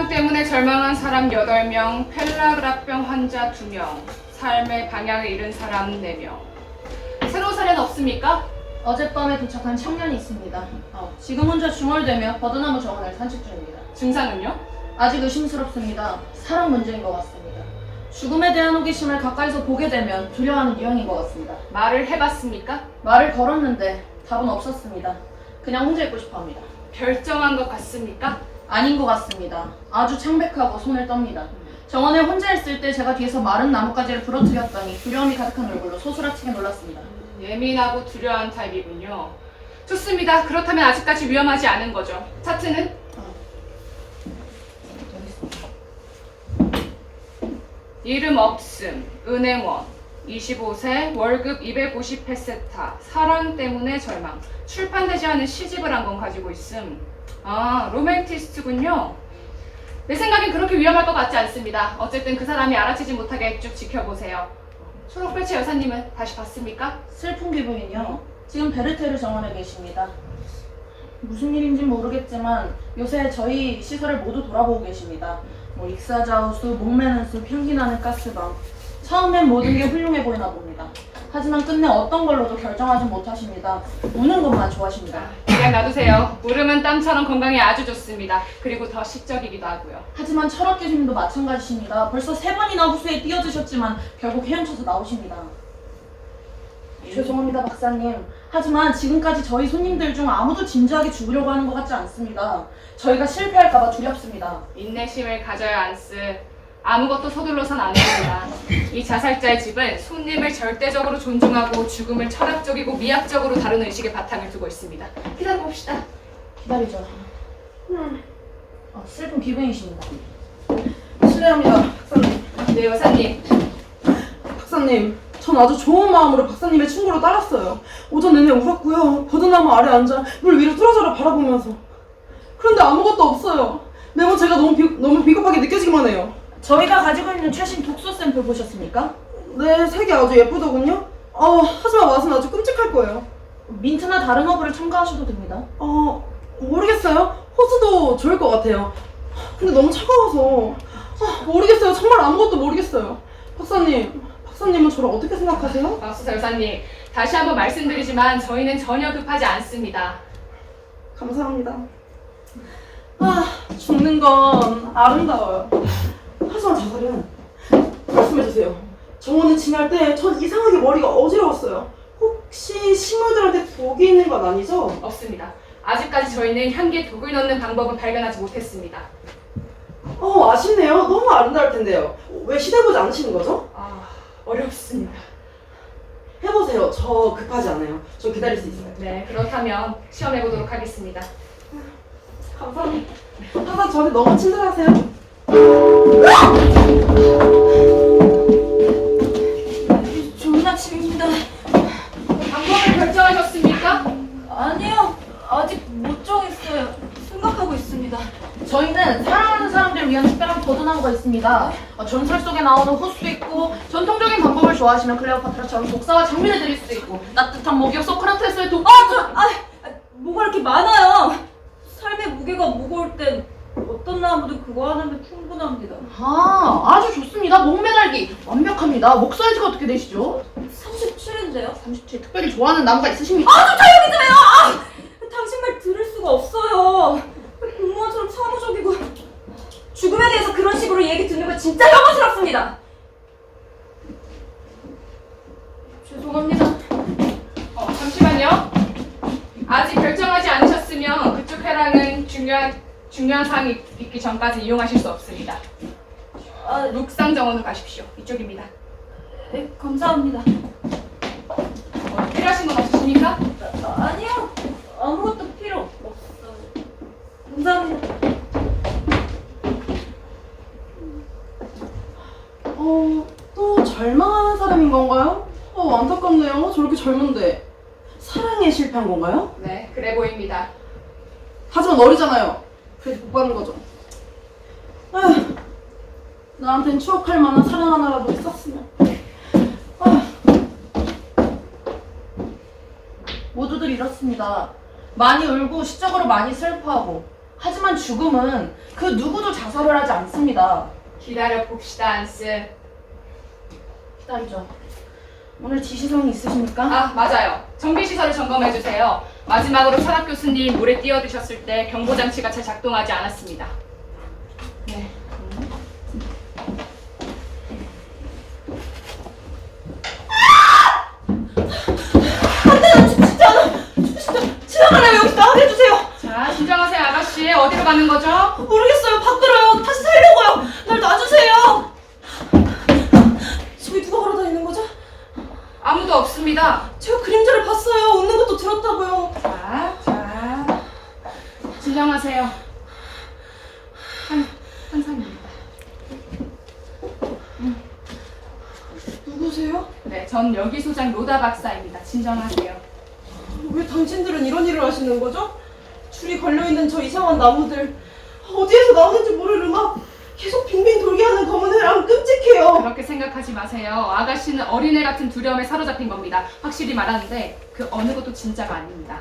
때문에 절망한 사람 8명, 펠라그라병 환자 2명, 삶의 방향을 잃은 사람 4명. 새로운 사례는 없습니까? 어젯밤에 도착한 청년이 있습니다. 지금 혼자 중얼대며 버드나무 정원을 산책 중입니다. 증상은요? 아직 의심스럽습니다. 사랑 문제인 것 같습니다. 죽음에 대한 호기심을 가까이서 보게 되면 두려워하는 유형인 것 같습니다. 말을 해봤습니까? 말을 걸었는데 답은 없었습니다. 그냥 혼자 있고 싶어 합니다. 결정한 것 같습니까? 아닌 것 같습니다. 아주 창백하고 손을 떱니다. 정원에 혼자 있을 때 제가 뒤에서 마른 나뭇가지를 부러뜨렸더니 두려움이 가득한 얼굴로 소스라치게 놀랐습니다. 예민하고 두려워한 타입이군요. 좋습니다. 그렇다면 아직까지 위험하지 않은 거죠. 차트는? 이름 없음, 은행원, 25세, 월급 250페세타, 사랑 때문에 절망, 출판되지 않은 시집을 한 권 가지고 있음. 아, 로맨티스트군요. 내 생각엔 그렇게 위험할 것 같지 않습니다. 어쨌든 그 사람이 알아채지 못하게 쭉 지켜보세요. 초록벨치 여사님은 다시 봤습니까? 슬픈 기분이요. 지금 베르테르 정원에 계십니다. 무슨 일인지 모르겠지만 요새 저희 시설을 모두 돌아보고 계십니다. 익사자우수, 목매는 숲, 향기나는 가스방. 처음엔 모든 게 훌륭해 보이나 봅니다. 하지만 끝내 어떤 걸로도 결정하지 못하십니다. 우는 것만 좋아하십니다. 그냥 놔두세요. 울음은 땀처럼 건강에 아주 좋습니다. 그리고 더 시적이기도 하고요. 하지만 철학 교수님도 마찬가지십니다. 벌써 3번이나 후수에 뛰어드셨지만 결국 헤엄쳐서 나오십니다. 죄송합니다, 박사님. 하지만 지금까지 저희 손님들 중 아무도 진지하게 죽으려고 하는 것 같지 않습니다. 저희가 실패할까봐 두렵습니다. 인내심을 가져야 안쓰. 아무것도 서둘러선 안 됩니다. 이 자살자의 집은 손님을 절대적으로 존중하고 죽음을 철학적이고 미학적으로 다루는 의식의 바탕을 두고 있습니다. 기다려봅시다. 기다리죠. 슬픈 기분이십니다. 실례합니다, 박사님. 네, 여사님. 박사님, 전 아주 좋은 마음으로 박사님의 충고를 따랐어요. 오전 내내 울었고요. 버드나무 아래 앉아 물 위로 뚫어져라 바라보면서. 그런데 아무것도 없어요. 매번 제가 너무 비겁하게 느껴지기만 해요. 저희가 가지고 있는 최신 독소 샘플 보셨습니까? 네, 색이 아주 예쁘더군요. 하지만 맛은 아주 끔찍할 거예요. 민트나 다른 허브를 첨가하셔도 됩니다. 모르겠어요. 호수도 좋을 것 같아요. 근데 너무 차가워서. 모르겠어요. 정말 아무것도 모르겠어요. 박사님은 저를 어떻게 생각하세요? 박수사 여사님, 다시 한번 말씀드리지만 저희는 전혀 급하지 않습니다. 감사합니다. 죽는 건 아름다워요. 하지만 자살은, 말씀해주세요. 정원을 지날 때 전 이상하게 머리가 어지러웠어요. 혹시 식물들한테 독이 있는 건 아니죠? 없습니다. 아직까지 저희는 향기에 독을 넣는 방법은 발견하지 못했습니다. 아쉽네요. 너무 아름다울 텐데요. 왜 시도해보지 않으시는 거죠? 어렵습니다. 해보세요. 저 급하지 않아요. 저 기다릴 수 있어요. 네, 그렇다면 시험해보도록 하겠습니다. 감사합니다. 항상 저한테 너무 친절하세요. 좋은 아침입니다. 방법을 결정하셨습니까? 아니요, 아직 못 정했어요. 생각하고 있습니다. 저희는 사랑하는 사람들을 위한 특별한 버드나무가 있습니다. 전설 속에 나오는 호수도 있고, 전통적인 방법을 좋아하시면 클레오파트라처럼 독사와 장미를 드릴 수도 있고, 따뜻한 목욕 소크라테스의 독... 뭐가 이렇게 많아요? 삶의 무게가 무거울 땐 어떤 나무도 그거 하나면 충분합니다. 아주 좋습니다. 목매달기 완벽합니다. 목 사이즈가 어떻게 되시죠? 37인데요? 37. 특별히 좋아하는 나무가 있으십니까? 당신 말 들을 수가 없어요. 공무원처럼 사무적이고 죽음에 대해서 그런 식으로 얘기 듣는 거 진짜 혐오스럽습니다. 죄송합니다. 잠시만요. 아직 결정하지 않으셨으면 그쪽 회랑은 중요한 사항이 있기 전까지 이용하실 수 없습니다. 룩상 정원으로 가십시오. 이쪽입니다. 네, 감사합니다. 필요하신 건 없으십니까? 아니요, 아무것도 필요 없어요. 감사합니다. 또 절망하는 사람인 건가요? 안타깝네요. 저렇게 젊은데. 사랑에 실패한 건가요? 네, 그래 보입니다. 하지만 어리잖아요. 그래도 복 받는 거죠. 나한텐 추억할 만한 사랑 하나라도 있었으면. 모두들 이렇습니다. 많이 울고 시적으로 많이 슬퍼하고 하지만 죽음은 그 누구도 자살을 하지 않습니다. 기다려 봅시다, 안스. 기다리죠. 오늘 지시사항이 있으십니까? 아, 맞아요. 정비시설을 점검해주세요. 마지막으로 철학 교수님 물에 뛰어드셨을 때 경보장치가 잘 작동하지 않았습니다. 네. 지나가래요. 여기서 나가게 해주세요. 자, 진정하세요, 아가씨. 어디로 가는 거죠? 모르겠어요. 밖으로요. 다시 살려고요. 날 놔주세요. 저기 누가 걸어다니는 거죠? 아무도 없습니다. 제가 그림자를 봤어요. 웃는 것도 들었다고요. 자, 진정하세요. 한상입니다. 누구세요? 네, 전 여기 소장 로다 박사입니다. 진정하세요. 왜 당신들은 이런 일을 하시는 거죠? 줄이 걸려있는 저 이상한 나무들 어디에서 나오는지 모를 음악 계속 빙빙 돌게 하는 검은 회랑 끔찍해요. 그렇게 생각하지 마세요. 아가씨는 어린애 같은 두려움에 사로잡힌 겁니다. 확실히 말하는데 그 어느 것도 진짜가 아닙니다.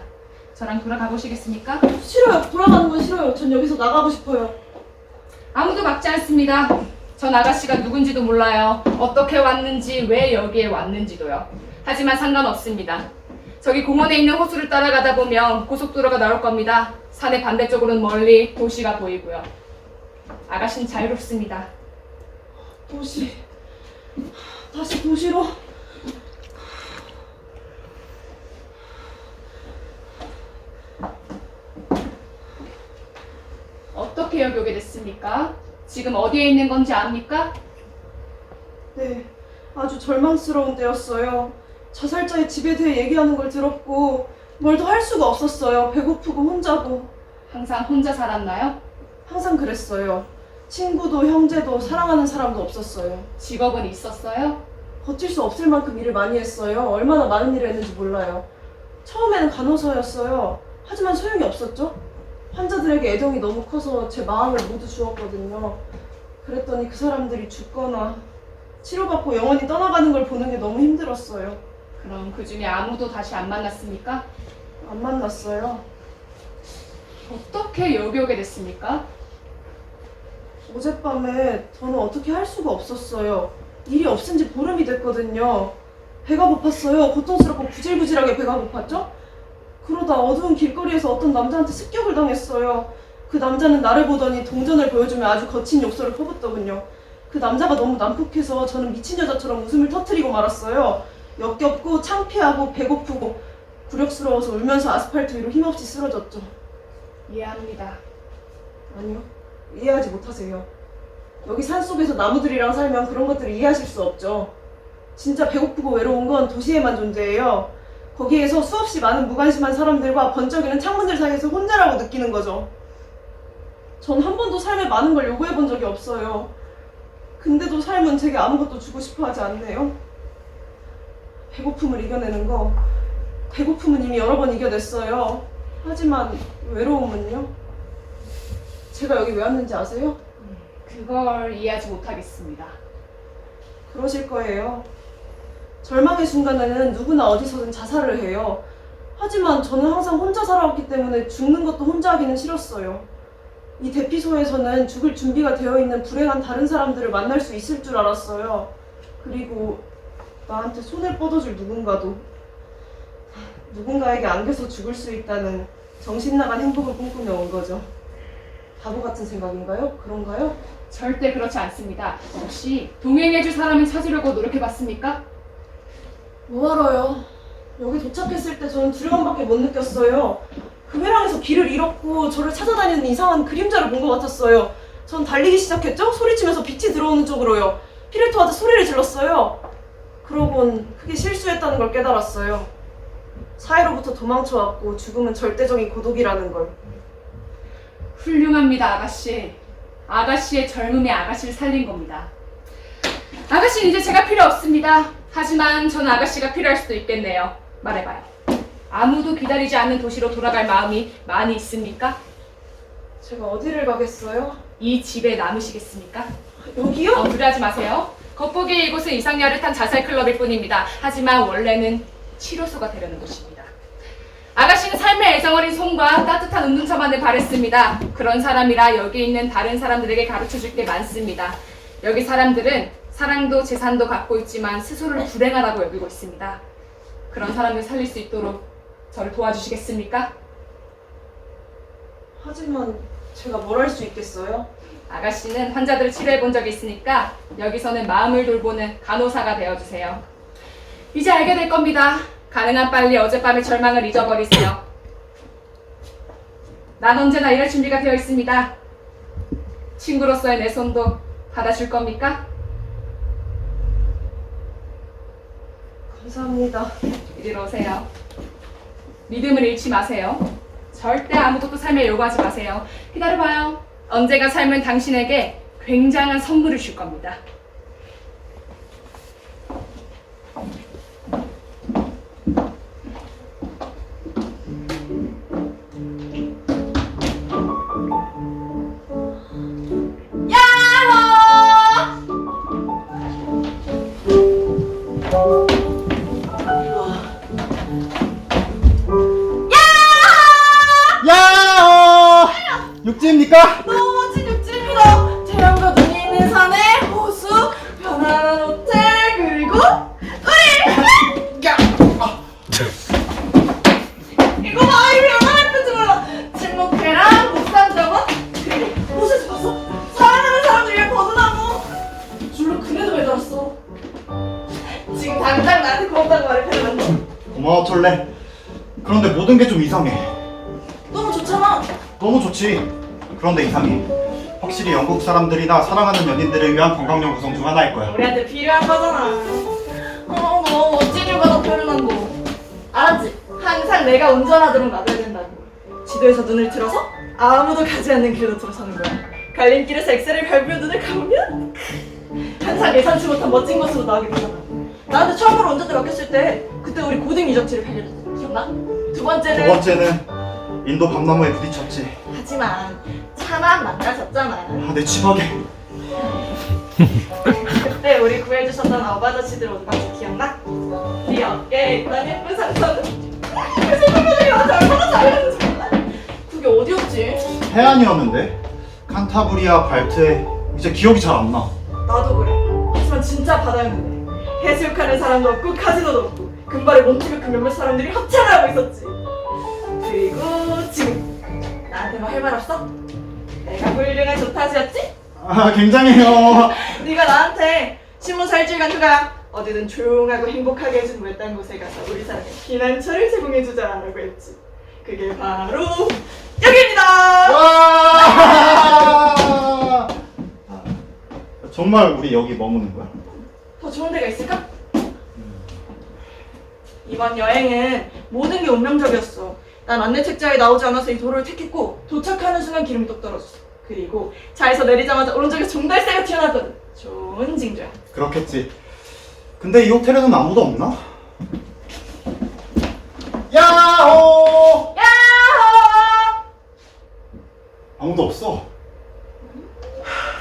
저랑 돌아가 보시겠습니까? 싫어요. 돌아가는 건 싫어요. 전 여기서 나가고 싶어요. 아무도 막지 않습니다. 전 아가씨가 누군지도 몰라요. 어떻게 왔는지, 왜 여기에 왔는지도요. 하지만 상관없습니다. 저기 공원에 있는 호수를 따라가다 보면 고속도로가 나올 겁니다. 산의 반대쪽으로는 멀리 도시가 보이고요. 아가씨는 자유롭습니다. 도시. 다시 도시로. 어떻게 여기 오게 됐습니까? 지금 어디에 있는 건지 압니까? 네. 아주 절망스러운 때였어요. 자살자의 집에 대해 얘기하는 걸 들었고 뭘 더 할 수가 없었어요. 배고프고 혼자고. 항상 혼자 살았나요? 항상 그랬어요. 친구도 형제도 사랑하는 사람도 없었어요. 직업은 있었어요? 버틸 수 없을 만큼 일을 많이 했어요. 얼마나 많은 일을 했는지 몰라요. 처음에는 간호사였어요. 하지만 소용이 없었죠. 환자들에게 애정이 너무 커서 제 마음을 모두 주었거든요. 그랬더니 그 사람들이 죽거나 치료받고 영원히 떠나가는 걸 보는 게 너무 힘들었어요. 그럼 그 중에 아무도 다시 안 만났습니까? 안 만났어요. 어떻게 여기 오게 됐습니까? 어젯밤에 저는 어떻게 할 수가 없었어요. 일이 없은 지 보름이 됐거든요. 배가 고팠어요. 고통스럽고 구질구질하게 배가 고팠죠? 그러다 어두운 길거리에서 어떤 남자한테 습격을 당했어요. 그 남자는 나를 보더니 동전을 보여주며 아주 거친 욕설을 퍼붓더군요. 그 남자가 너무 난폭해서 저는 미친 여자처럼 웃음을 터뜨리고 말았어요. 역겹고 창피하고 배고프고 굴욕스러워서 울면서 아스팔트 위로 힘없이 쓰러졌죠. 이해합니다. 아니요. 이해하지 못하세요. 여기 산속에서 나무들이랑 살면 그런 것들을 이해하실 수 없죠. 진짜 배고프고 외로운 건 도시에만 존재해요. 거기에서 수없이 많은 무관심한 사람들과 번쩍이는 창문들 사이에서 혼자라고 느끼는 거죠. 전 한 번도 삶에 많은 걸 요구해 본 적이 없어요. 근데도 삶은 제게 아무것도 주고 싶어 하지 않네요. 배고픔을 이겨내는 거, 배고픔은 이미 여러 번 이겨냈어요. 하지만 외로움은요? 제가 여기 왜 왔는지 아세요? 그걸 이해하지 못하겠습니다. 그러실 거예요. 절망의 순간에는 누구나 어디서든 자살을 해요. 하지만 저는 항상 혼자 살아왔기 때문에 죽는 것도 혼자 하기는 싫었어요. 이 대피소에서는 죽을 준비가 되어 있는 불행한 다른 사람들을 만날 수 있을 줄 알았어요. 그리고 나한테 손을 뻗어줄 누군가도. 누군가에게 안겨서 죽을 수 있다는 정신나간 행복을 꿈꾸며 온 거죠. 바보 같은 생각인가요? 그런가요? 절대 그렇지 않습니다. 혹시 동행해줄 사람을 찾으려고 노력해봤습니까? 뭐 알아요. 여기 도착했을 때 저는 두려움밖에 못 느꼈어요. 그 회랑에서 길을 잃었고 저를 찾아다니는 이상한 그림자를 본 것 같았어요. 전 달리기 시작했죠? 소리치면서 빛이 들어오는 쪽으로요. 피를 토하듯 소리를 질렀어요. 그러곤 크게 실수했다는 걸 깨달았어요. 사회로부터 도망쳐왔고 죽음은 절대적인 고독이라는 걸. 훌륭합니다, 아가씨. 아가씨의 젊음이 아가씨를 살린 겁니다. 아가씨는 이제 제가 필요 없습니다. 하지만 저는 아가씨가 필요할 수도 있겠네요. 말해봐요. 아무도 기다리지 않는 도시로 돌아갈 마음이 많이 있습니까? 제가 어디를 가겠어요? 이 집에 남으시겠습니까? 여기요? 두려워하지 마세요. 겉보기에 이곳은 이상야릇한 자살 클럽일 뿐입니다. 하지만 원래는 치료소가 되려는 곳입니다. 아가씨는 삶의 애정어린 손과 따뜻한 운동처만을 바랬습니다. 그런 사람이라 여기 있는 다른 사람들에게 가르쳐줄 게 많습니다. 여기 사람들은 사랑도 재산도 갖고 있지만 스스로를 불행하다고 여기고 있습니다. 그런 사람들 살릴 수 있도록 저를 도와주시겠습니까? 하지만 제가 뭘 할 수 있겠어요? 아가씨는 환자들을 치료해 본 적이 있으니까 여기서는 마음을 돌보는 간호사가 되어주세요. 이제 알게 될 겁니다. 가능한 빨리 어젯밤의 절망을 잊어버리세요. 난 언제나 일할 준비가 되어 있습니다. 친구로서의 내 손도 받아줄 겁니까? 감사합니다. 이리로 오세요. 믿음을 잃지 마세요. 절대 아무것도 삶에 요구하지 마세요. 기다려봐요. 언젠가 삶은 당신에게 굉장한 선물을 줄 겁니다. 야! 육지입니까? 너무 멋진 육지입니다. 태양과 눈이 있는 산에 호수, 편안한 호텔, 그리고 우리! 야! 이거 봐, 이미 얼마나 예쁜지 몰라. 침묵회랑 목산 정원, 그리고 호수에서 봤어? 사랑하는 사람들 위해 버드나무. 줄로 그네도 매달았어. 지금 당장 나한테 고맙다고 말해, 페르난도. 고마워 톨레. 그런데 모든 게 좀 이상해. 너무 좋잖아. 너무 좋지. 그런데 이상해. 확실히 영국 사람들이나 사랑하는 연인들을 위한 관광용 구성 중 하나일 거야. 우리한테 필요한 거잖아. 너무 멋진 일과다, 페르난도. 알았지? 항상 내가 운전하도록 놔둬야 된다고. 지도에서 눈을 들어서 아무도 가지 않는 길로 들어서는 거야. 갈림길에서 엑셀을 밟으며 눈을 감으면 항상 예상치 못한 멋진 곳으로 나오게 되잖아. 나한테 처음으로 운전대 맡겼을 때 그때 우리 고등 유적지를 발견했잖아. 기억나? 두 번째는 두 번째는 인도 밤나무에 부딪혔지. 하지만 차만 망가졌잖아. 아, 내 지박에. 그때 우리 구해주셨던 어바저씨들 옷 같이 기억나? 네 어깨에 있던 예쁜 상처는 그 손톱들이 나한테 얼마나 잘했는지 몰라? 그게 어디였지? 해안이었는데? 칸타브리아 발트에 이제 기억이 잘 안 나. 나도 그래. 하지만 진짜 바다였는데 해수욕하는 사람도 없고 카지노도 없고 금발에 몸집이 큰 몇몇 사람들이 합창을 하고 있었지. 그리고 지금 나한테 뭐 할 말 없어? 내가 훌륭한 조타지였지? 아, 굉장해요. 네가 나한테 신문사 일주일간 휴가 어디든 조용하고 행복하게 해주는 외딴 곳에 가서 우리 사람의 피난처를 제공해주자라고 했지. 그게 바로 여기입니다. 와! 정말 우리 여기 머무는 거야? 더 좋은 데가 있을까? 이번 여행은 모든 게 운명적이었어. 난 안내 책자에 나오지 않아서 이 도로를 택했고 도착하는 순간 기름이 똑 떨어졌어. 그리고 차에서 내리자마자 오른쪽에 종달새가 튀어나왔거든. 좋은 징조야. 그렇겠지. 근데 이 호텔에는 아무도 없나? 야호! 야호! 아무도 없어.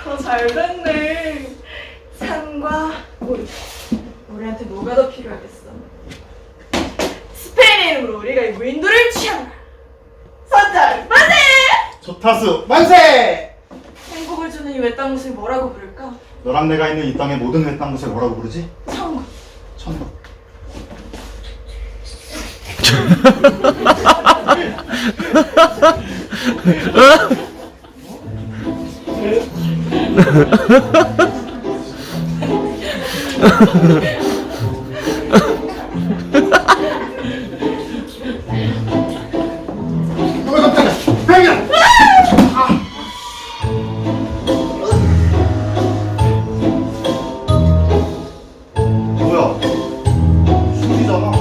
더 잘 됐네. 산과 우리. 우리한테 뭐가 더 필요하겠어? 스페인의 이름으로 우리가 이 무인도를 취하노라. 선장 만세! 조타수 만세! 행복을 주는 이 외딴 곳을 뭐라고 부를까? 너랑 내가 있는 이 땅의 모든 외딴 곳을 뭐라고 부르지? 천국. 천국. 깜짝이야. 팽이야. 뭐야? 술이잖아.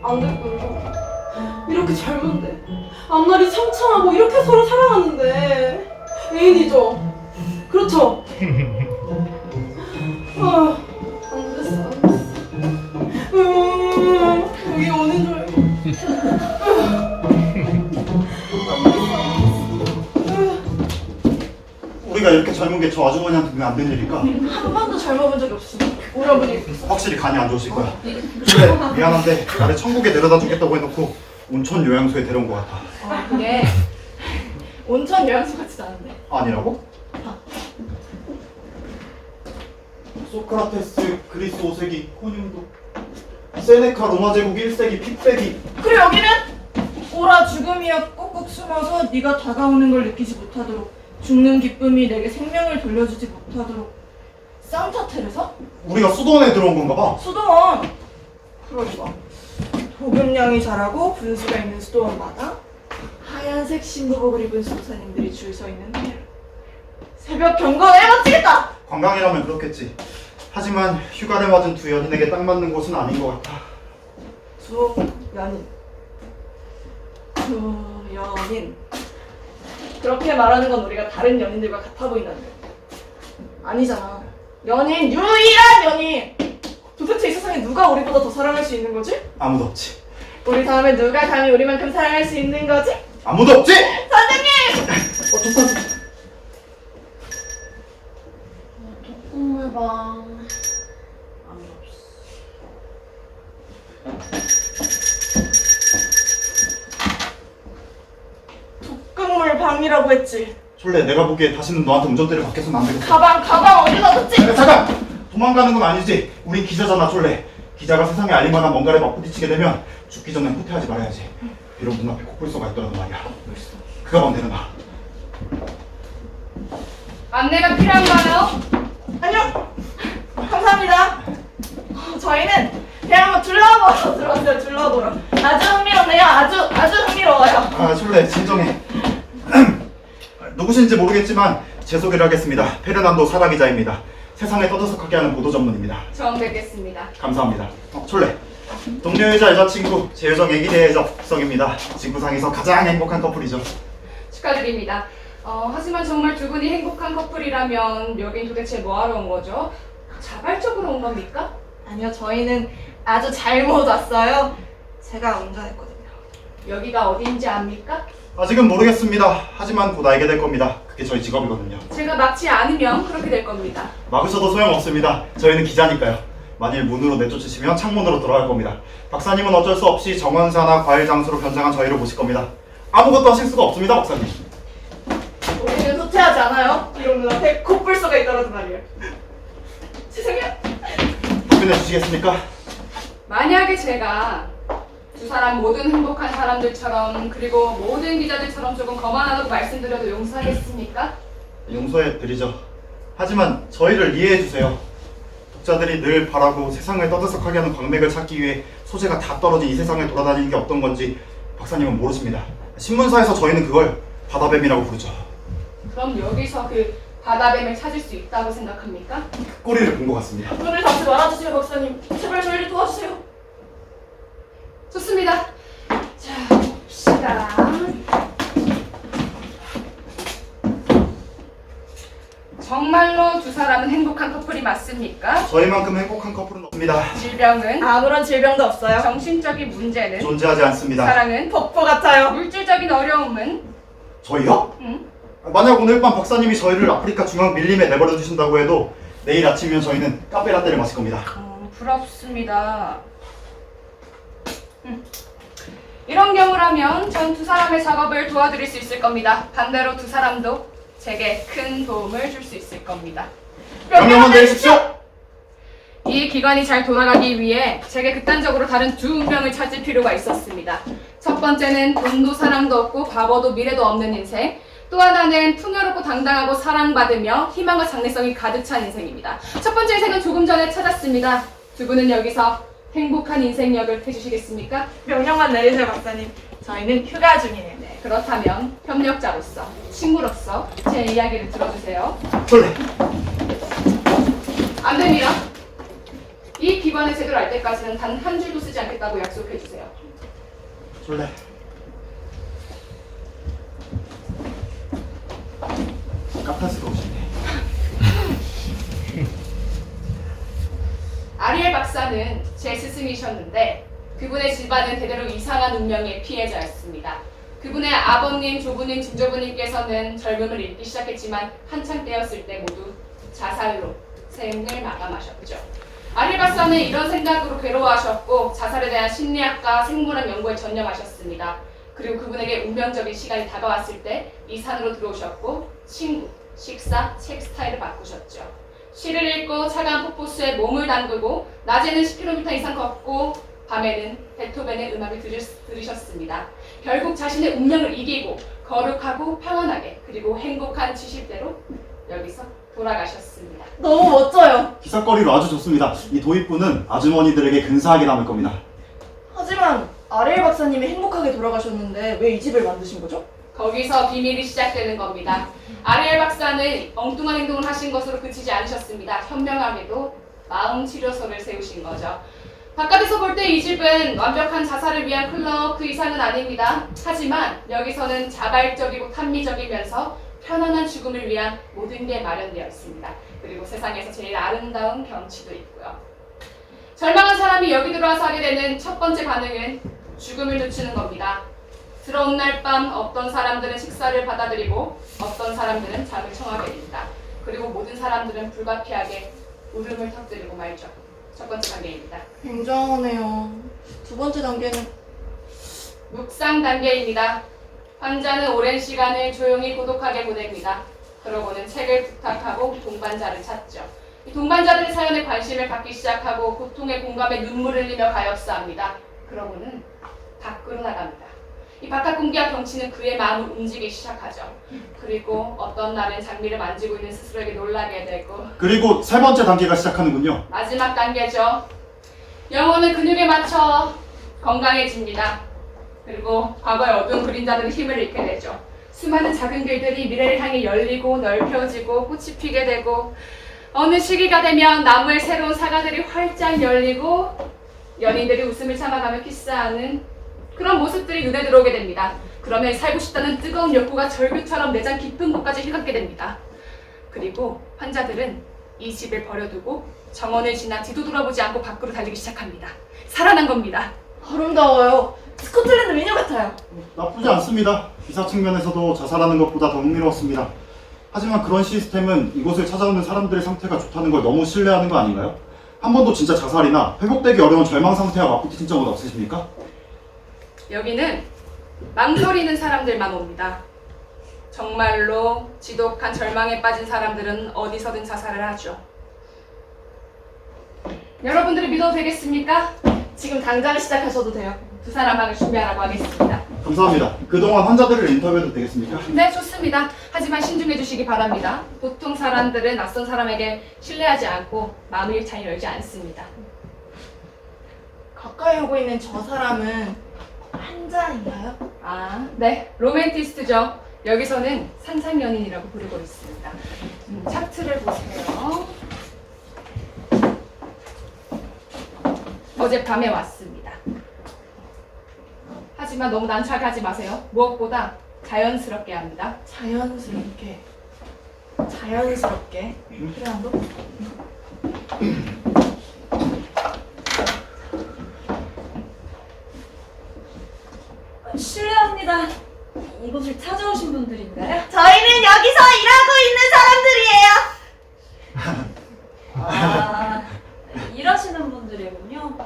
안 됐군요. 이렇게 잘 맞네. 앞날이 창창하고 이렇게 서로 사랑하는데 애인이죠. 그렇죠. 아, 안 됐어, 안 됐어. 여기 오는 줄 알고. 우리가 이렇게 젊은 게 저 아주머니한테 왜 안 된 일일까? 한 번도 젊어 본 적이 없어. 우리 어머니 확실히 간이 안 좋으실 거야. 그래, 미안한데 나를 천국에 데려다 주겠다고 해놓고 온천 요양소에 데려온 것 같아. 그게 온천 요양소 같지도 않은데. 아니라고? 소크라테스, 그리스 5세기, 코늄도, 세네카, 로마 제국 1세기, 픽백이. 그리고 여기는 오라 죽음이여 꼭꼭 숨어서 네가 다가오는 걸 느끼지 못하도록 죽는 기쁨이 내게 생명을 돌려주지 못하도록 산타 테레사? 우리가 수도원에 들어온 건가 봐. 수도원! 그러니까 복음량이 자라고 분수가 있는 수도원마다 하얀색 신부복을 입은 수도사님들이 줄 서 있는 길. 새벽 경건에 마치겠다! 관광이라면 그렇겠지. 하지만 휴가를 맞은 두 연인에게 딱 맞는 곳은 아닌 것 같아. 두 연인. 두 연인. 그렇게 말하는 건 우리가 다른 연인들과 같아 보인다는 거야. 아니잖아. 연인, 유일한 연인! 도대체 이 세상에 누가 우리보다 더 사랑할 수 있는 거지? 아무도 없지. 우리 다음에 누가 감히 우리만큼 사랑할 수 있는 거지? 아무도 없지! 선생님! 좋다. 독극물방 아무도 없어. 독극물방이라고 했지. 솔레, 내가 보기에 다시는 너한테 운전대를 맡겨서는 안 되겠어. 가방 어디다 뒀지? 잠깐! 도망가는 건 아니지. 우린 기자잖아, 솔레. 기자가 세상에 알릴 만한 뭔가를 맞부딪히게 되면 죽기 전에 후퇴하지 말아야지. 비록 눈앞에 코뿔소가 있더라도 말이야. 그 가방 내려놔. 안내가 필요한가요? 아니요. 감사합니다. 저희는 그냥 한번 둘러보러 들어왔어요. 둘러보러. 아주 흥미롭네요. 아주 흥미로워요. 아, 솔레, 진정해. 누구신지 모르겠지만 제 소개를 하겠습니다. 페르난도 사라 기자입니다. 세상에 떠들썩하게 하는 보도 전문입니다. 처음 뵙겠습니다. 감사합니다. 솔레, 동료이자 여자친구, 제 요정 애기 대여자 북성입니다. 지구상에서 가장 행복한 커플이죠. 축하드립니다. 하지만 정말 두 분이 행복한 커플이라면 여긴 도대체 뭐하러 온 거죠? 자발적으로 온 겁니까? 아니요. 저희는 아주 잘못 왔어요. 제가 운전했거든요. 여기가 어디인지 압니까? 아직은 모르겠습니다. 하지만 곧 알게 될 겁니다. 그게 저희 직업이거든요. 제가 막지 않으면 그렇게 될 겁니다. 막으셔도 소용없습니다. 저희는 기자니까요. 만일 문으로 내쫓으시면 창문으로 들어갈 겁니다. 박사님은 어쩔 수 없이 정원사나 과일 장소로 변장한 저희를 모실 겁니다. 아무것도 하실 수가 없습니다, 박사님. 우리는 후퇴하지 않아요. 이런 눈앞에 코뿔소가 있더라도 말이에요. 죄송해요. 답변해 주시겠습니까? 만약에 제가 두 사람 모든 행복한 사람들처럼 그리고 모든 기자들처럼 조금 거만하다고 말씀드려도 용서하겠습니까? 용서해 드리죠. 하지만 저희를 이해해 주세요. 독자들이 늘 바라고 세상을 떠들썩하게 하는 광맥을 찾기 위해 소재가 다 떨어진 이 세상을 돌아다니는 게 어떤 건지 박사님은 모르십니다. 신문사에서 저희는 그걸 바다뱀이라고 부르죠. 그럼 여기서 그 바다뱀을 찾을 수 있다고 생각합니까? 꼬리를 본 것 같습니다. 눈을 닫지 말아주세요, 박사님. 제발 저희를 도와주세요. 좋습니다. 자, 봅시다. 정말로 두 사람은 행복한 커플이 맞습니까? 저희만큼 행복한 커플은 없습니다. 질병은? 아무런 질병도 없어요. 정신적인 문제는? 존재하지 않습니다. 사랑은? 폭포 같아요. 물질적인 어려움은? 저희요? 응? 만약 오늘 밤 박사님이 저희를 아프리카 중앙 밀림에 내버려 두신다고 해도 내일 아침이면 저희는 카페라떼를 마실 겁니다. 부럽습니다. 이런 경우라면 전 두 사람의 작업을 도와드릴 수 있을 겁니다. 반대로 두 사람도 제게 큰 도움을 줄 수 있을 겁니다. 명령만 내리십시오! 이 기관이 잘 돌아가기 위해 제게 극단적으로 다른 두 운명을 찾을 필요가 있었습니다. 첫 번째는 돈도 사랑도 없고 과거도 미래도 없는 인생. 또 하나는 풍요롭고 당당하고 사랑받으며 희망과 장래성이 가득 찬 인생입니다. 첫 번째 인생은 조금 전에 찾았습니다. 두 분은 여기서 행복한 인생 역을 해주시겠습니까? 명령만 내리세요, 박사님. 저희는 휴가 중이에요. 네, 그렇다면 협력자로서, 친구로서 제 이야기를 들어주세요. 솔레, 안 됩니다. 이 기관의 제도를 알 때까지는 단 한 줄도 쓰지 않겠다고 약속해주세요. 솔레. 카타스로우신데. 아리엘 박사는 제 스승이셨는데 그분의 집안은 대대로 이상한 운명의 피해자였습니다. 그분의 아버님, 조부님, 증조부님께서는 젊음을 잃기 시작했지만 한창 때였을 때 모두 자살로 생을 마감하셨죠. 아릴 박사는 이런 생각으로 괴로워하셨고 자살에 대한 심리학과 생물학 연구에 전념하셨습니다. 그리고 그분에게 운명적인 시간이 다가왔을 때 이 산으로 들어오셨고 친구, 식사, 책 스타일을 바꾸셨죠. 시를 읽고 차가운 폭포수에 몸을 담그고 낮에는 10km 이상 걷고 밤에는 베토벤의 음악을 들으셨습니다. 결국 자신의 운명을 이기고 거룩하고 평안하게 그리고 행복한 70대로 여기서 돌아가셨습니다. 너무 멋져요. 기사거리로 아주 좋습니다. 이 도입부는 아주머니들에게 근사하게 남을 겁니다. 하지만 아레일 박사님이 행복하게 돌아가셨는데 왜 이 집을 만드신 거죠? 거기서 비밀이 시작되는 겁니다. 아리엘 박사는 엉뚱한 행동을 하신 것으로 그치지 않으셨습니다. 현명하게도 마음치료소를 세우신 거죠. 바깥에서 볼 때 이 집은 완벽한 자살을 위한 클럽 그 이상은 아닙니다. 하지만 여기서는 자발적이고 탐미적이면서 편안한 죽음을 위한 모든 게 마련되어 있습니다. 그리고 세상에서 제일 아름다운 경치도 있고요. 절망한 사람이 여기 들어와서 하게 되는 첫 번째 반응은 죽음을 늦추는 겁니다. 들어온 날 밤 어떤 사람들은 식사를 받아들이고 어떤 사람들은 잠을 청하게 됩니다. 그리고 모든 사람들은 불가피하게 울음을 터뜨리고 말죠. 첫 번째 단계입니다. 굉장하네요. 두 번째 단계는 묵상 단계입니다. 환자는 오랜 시간을 조용히 고독하게 보냅니다. 그러고는 책을 부탁하고 동반자를 찾죠. 이 동반자들의 사연에 관심을 갖기 시작하고 고통의 공감에 눈물을 흘리며 가엾어합니다. 그러고는 밖으로 나갑니다. 이 바깥 공기와 경치는 그의 마음을 움직이기 시작하죠. 그리고 어떤 날은 장미를 만지고 있는 스스로에게 놀라게 되고 그리고 세 번째 단계가 시작하는군요. 마지막 단계죠. 영혼은 근육에 맞춰 건강해집니다. 그리고 과거의 어두운 그림자들은 힘을 잃게 되죠. 수많은 작은 길들이 미래를 향해 열리고 넓혀지고 꽃이 피게 되고 어느 시기가 되면 나무에 새로운 사과들이 활짝 열리고 연인들이 웃음을 참아가며 키스하는 그런 모습들이 눈에 들어오게 됩니다. 그러면 살고 싶다는 뜨거운 욕구가 절규처럼 내장 깊은 곳까지 휘감게 됩니다. 그리고 환자들은 이 집을 버려두고 정원을 지나 뒤도 돌아보지 않고 밖으로 달리기 시작합니다. 살아난 겁니다. 아름다워요. 스코틀랜드 미녀 같아요. 나쁘지 않습니다. 기사 측면에서도 자살하는 것보다 더 흥미로웠습니다. 하지만 그런 시스템은 이곳을 찾아오는 사람들의 상태가 좋다는 걸 너무 신뢰하는 거 아닌가요? 한 번도 진짜 자살이나 회복되기 어려운 절망 상태와 맞부딪힌 적은 없으십니까? 여기는 망설이는 사람들만 옵니다. 정말로 지독한 절망에 빠진 사람들은 어디서든 자살을 하죠. 여러분들이 믿어도 되겠습니까? 지금 당장 시작하셔도 돼요. 두 사람 방을 준비하라고 하겠습니다. 감사합니다. 그동안 환자들을 인터뷰해도 되겠습니까? 네, 좋습니다. 하지만 신중해 주시기 바랍니다. 보통 사람들은 낯선 사람에게 신뢰하지 않고 마음을 잘 열지 않습니다. 가까이 오고 있는 저 사람은 환자인가요? 아, 네. 로맨티스트죠. 여기서는 상상연인이라고 부르고 있습니다. 차트를 보세요. 어젯밤에 왔습니다. 하지만 너무 난처하게 하지 마세요. 무엇보다 자연스럽게 합니다. 자연스럽게. 자연스럽게. 그래 안 돼? 실례합니다. 이곳을 찾아오신 분들인가요? 저희는 여기서 일하고 있는 사람들이에요. 아, 일하시는 분들이군요.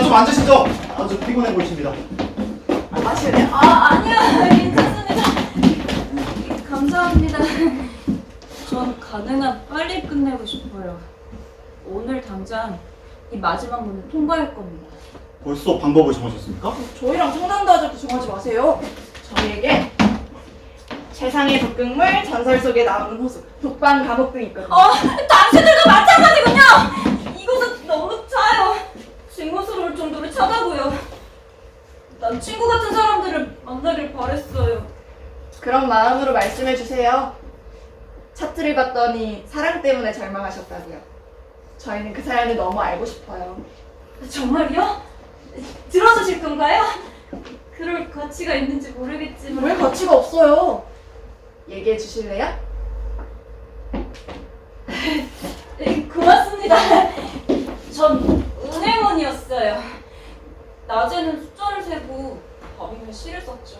좀 앉으시죠. 아주 피곤해 보이십니다. 마실래요? 아니요. 괜찮습니다. 감사합니다. 전 가능한 빨리 끝내고 싶어요. 오늘 당장 이 마지막 문을 통과할 겁니다. 벌써 방법을 정하셨습니까? 저희랑 상담도 하자고 정하지 마세요. 저희에게 세상의 독극물, 전설 속에 나오는 호수, 독방 감옥 등 있거든요. 당신들도 마찬가지군요. 이곳은 너무 차요. 징후스러울 정도로 차가고요. 난 친구 같은 사람들을 만나길 바랬어요. 그런 마음으로 말씀해 주세요. 차트를 봤더니 사랑 때문에 절망하셨다고요. 저희는 그 사연을 너무 알고 싶어요. 정말요? 들어주실 건가요? 그럴 가치가 있는지 모르겠지만 왜 가치가 없어요? 얘기해 주실래요? 네, 고맙습니다. 전 은행원이었어요. 낮에는 숫자를 세고 밤이면 시를 썼죠.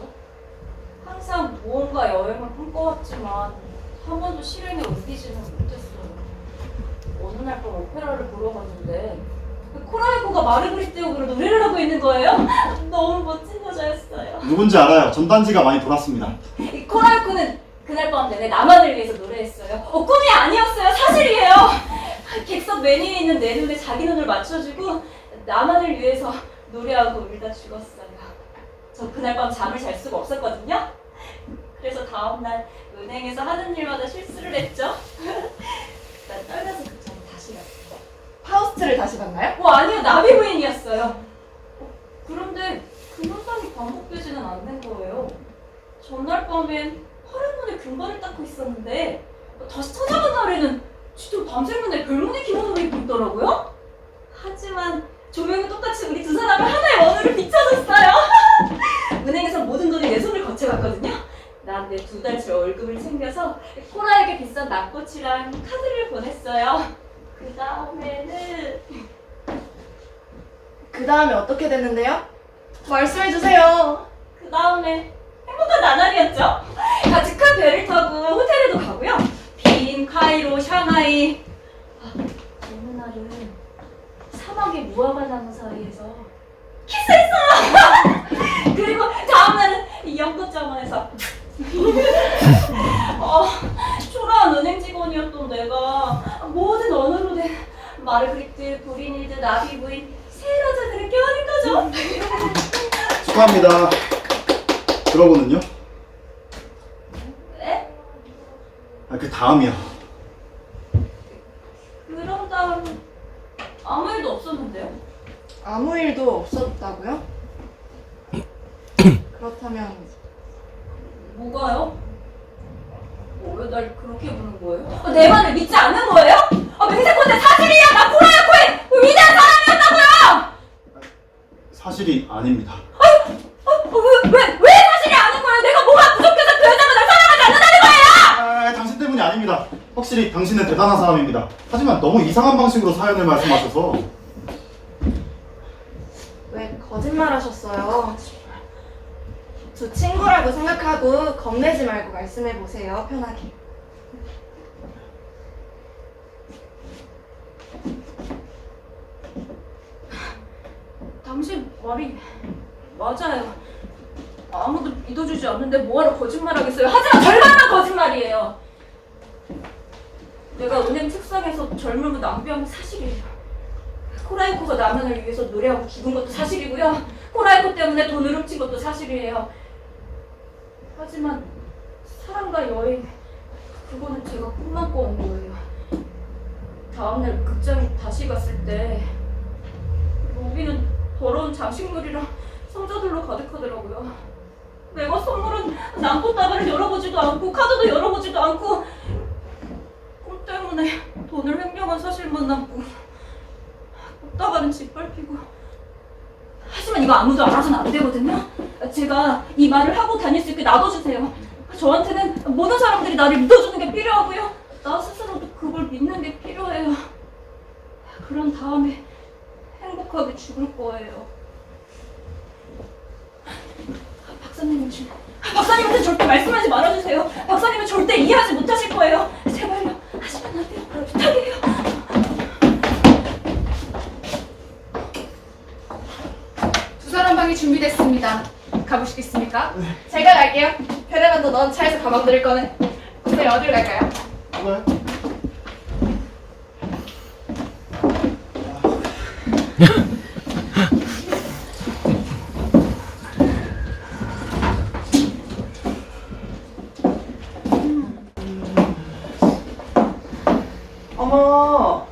항상 무언가 여행을 꿈꿔왔지만 한 번도 실행에 옮기지는 못했어요. 어느 날 밤 오페라를 보러 갔는데 코라이코가 마르그리트 역으로 노래를 하고 있는 거예요. 너무 멋진 여자였어요. 누군지 알아요. 전단지가 많이 돌았습니다. 이 코라이코는 그날 밤 내내 나만을 위해서 노래했어요. 꿈이 아니었어요. 사실이에요. 객석 메뉴에 있는 내 눈에 자기 눈을 맞춰주고 나만을 위해서 노래하고 울다 죽었어요. 저 그날 밤 잠을 잘 수가 없었거든요. 그래서 다음날 은행에서 하는 일마다 실수를 했죠. 난 떨면서 극장에 다시 갔어요. 파우스트를 다시 봤나요? 아니요. 나비 부인이었어요. 그런데 그 현상이 반복되지는 않는 거예요. 전날 밤엔 파란 눈에 금발을 닦고 있었는데 다시 찾아간 날에는 뒤도 밤새 눈에 별무늬 기모노를 입고 있더라고요. 하지만 조명은 똑같이 우리 두 사람을 하나의 원으로 비춰줬어요. 은행에서 모든 돈이 내 손을 거쳐갔거든요. 난 내 2달치 월급을 챙겨서 코라에게 비싼 낙꽃이랑 카드를 보냈어요. 그 다음에는 그 다음에 어떻게 됐는데요? 말씀해주세요. 그 다음에 행복한 나날이었죠. 같이 큰 배를 타고 호텔에도 가고요. 빈, 카이로, 샹하이. 어느 날은 사막의 무화과 나무 사이에서 키스했어요. 그리고 다음날은 이 연꽃장원에서 초라한 은행 직원이었던 내가 모든 언어로 된 마르그리트, 브리니드, 나비 부인 세 여자들을 껴안은 거죠. 축하합니다. 그러고는요? 네? 그 다음이요. 그런 다음 아무 일도 없었는데요. 아무 일도 없었다고요? 그렇다면 뭐가요? 왜 날 그렇게 부른 거예요? 내 말을 믿지 않는 거예요? 맹세컨대 사실이야! 나 코라야코의 위대한 사람이었다고요! 사실이 아닙니다. 왜 사실이 아닌 거예요? 내가 뭐가 부족해서 그 여자가 날 사랑하지 않는다는 거예요! 당신 때문이 아닙니다. 확실히 당신은 대단한 사람입니다. 하지만 너무 이상한 방식으로 사연을 말씀하셔서. 왜 거짓말하셨어요? 저 친구라고 생각하고 겁내지 말고 말씀해보세요, 편하게. 당신 말이 맞아요. 아무도 믿어주지 않는데 뭐하러 거짓말하겠어요. 하지만 절반만 거짓말이에요. 내가 은행 책상에서 젊음을 낭비한 건 사실이에요. 코라이코가 나만을 위해서 노래하고 죽은 것도 사실이고요. 코라이코 때문에 돈을 훔친 것도 사실이에요. 하지만 사랑과 여행, 그거는 제가 꿈만 꿔온 거예요. 다음날 극장에 다시 갔을 때 로비는 더러운 장식물이랑 성자들로 가득하더라고요. 내가 선물은 남꽃다발을 열어보지도 않고 카드도 열어보지도 않고 꿈 때문에 돈을 횡령한 사실만 남고 꽃다발은 짓밟히고. 하지만 이거 아무도 알아서는 안 되거든요. 제가 이 말을 하고 다닐 수 있게 놔둬주세요. 저한테는 모든 사람들이 나를 믿어주는 게 필요하고요. 나 스스로도 그걸 믿는 게 필요해요. 그런 다음에 행복하게 죽을 거예요. 박사님한테 절대 말씀하지 말아주세요. 박사님은 절대 이해하지 못하실 거예요. 제발요. 하시면 안 돼요. 부탁이에요. 두 사람 방이 준비됐습니다. 가보시겠습니까? 제가 갈게요. 페르난도 넌 차에서 가방 들을 거네. 오늘 어딜 갈까요? 그거요? 어머.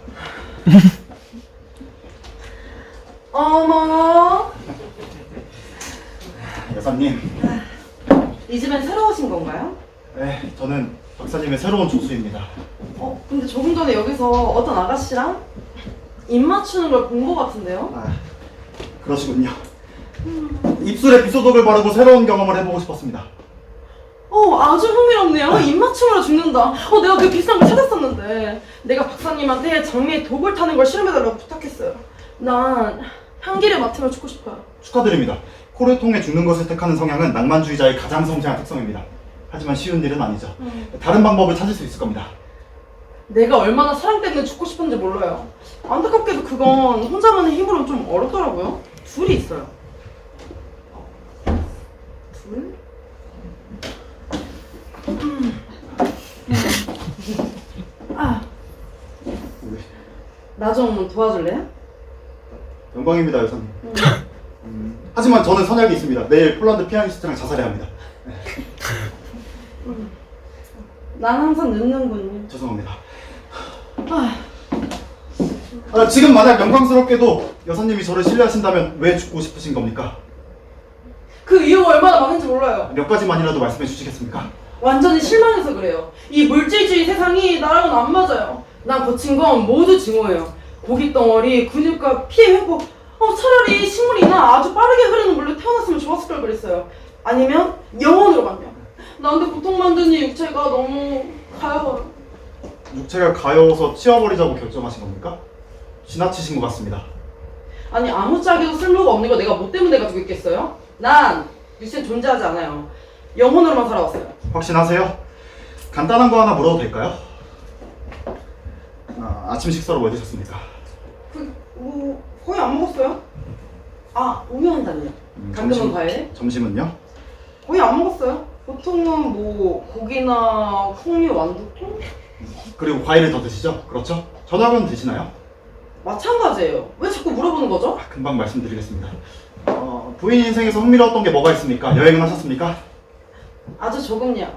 어머. 여사님. 이 집엔 새로 오신 건가요? 네, 저는 박사님의 새로운 조수입니다. 근데 조금 전에 여기서 어떤 아가씨랑 입 맞추는 걸 본 것 같은데요? 그러시군요. 입술에 비소독을 바르고 새로운 경험을 해보고 싶었습니다. 아주 흥미롭네요. 입 맞춤으로 죽는다. 내가 그 비싼 걸 찾았었는데 내가 박사님한테 장미에 독을 타는 걸 실험해달라고 부탁했어요. 난 향기를 맡으며 죽고 싶어요. 축하드립니다. 코를 통해 죽는 것을 택하는 성향은 낭만주의자의 가장 섬세한 특성입니다. 하지만 쉬운 일은 아니죠. 다른 방법을 찾을 수 있을 겁니다. 내가 얼마나 사랑 때문에 죽고 싶은지 몰라요. 안타깝게도 그건 혼자만의 힘으로는 좀 어렵더라고요. 둘이 있어요. 둘? 나 좀 도와줄래요? 영광입니다, 여사님. 하지만 저는 선약이 있습니다. 내일 폴란드 피아니스트랑 자살해야 합니다. 난 항상 늦는군요. 죄송합니다. 지금 만약 영광스럽게도 여사님이 저를 신뢰하신다면 왜 죽고 싶으신 겁니까? 그 이유가 얼마나 많은지 몰라요. 몇 가지만이라도 말씀해 주시겠습니까? 완전히 실망해서 그래요. 이 물질주의 세상이 나랑은 안 맞아요. 난 거친 건 모두 증오해요. 고기 덩어리, 근육과 피의 회복. 차라리 식물이나 아주 빠르게 흐르는 물로 태어났으면 좋았을 걸 그랬어요. 아니면 영혼으로 가면. 나한테 고통만드는 육체가 너무 가여워요. 육체가 가여워서 치워버리자고 결정하신 겁니까? 지나치신 것 같습니다. 아니 아무짝에도 쓸모가 없는 거 내가 뭐 때문에 가지고 있겠어요? 난 육체는 존재하지 않아요. 영혼으로만 살아왔어요. 확신하세요? 간단한 거 하나 물어도 될까요? 아침 식사로 뭐 드셨습니까? 거의 안 먹었어요. 우유 한 잔이요. 가끔은 과일. 점심은요? 거의 안 먹었어요. 보통은 뭐 고기나 콩류, 완두콩? 그리고 과일을 더 드시죠? 그렇죠? 저녁은 드시나요? 마찬가지예요. 왜 자꾸 물어보는 거죠? 금방 말씀드리겠습니다. 부인 인생에서 흥미로웠던 게 뭐가 있습니까? 여행은 하셨습니까? 아주 조금요.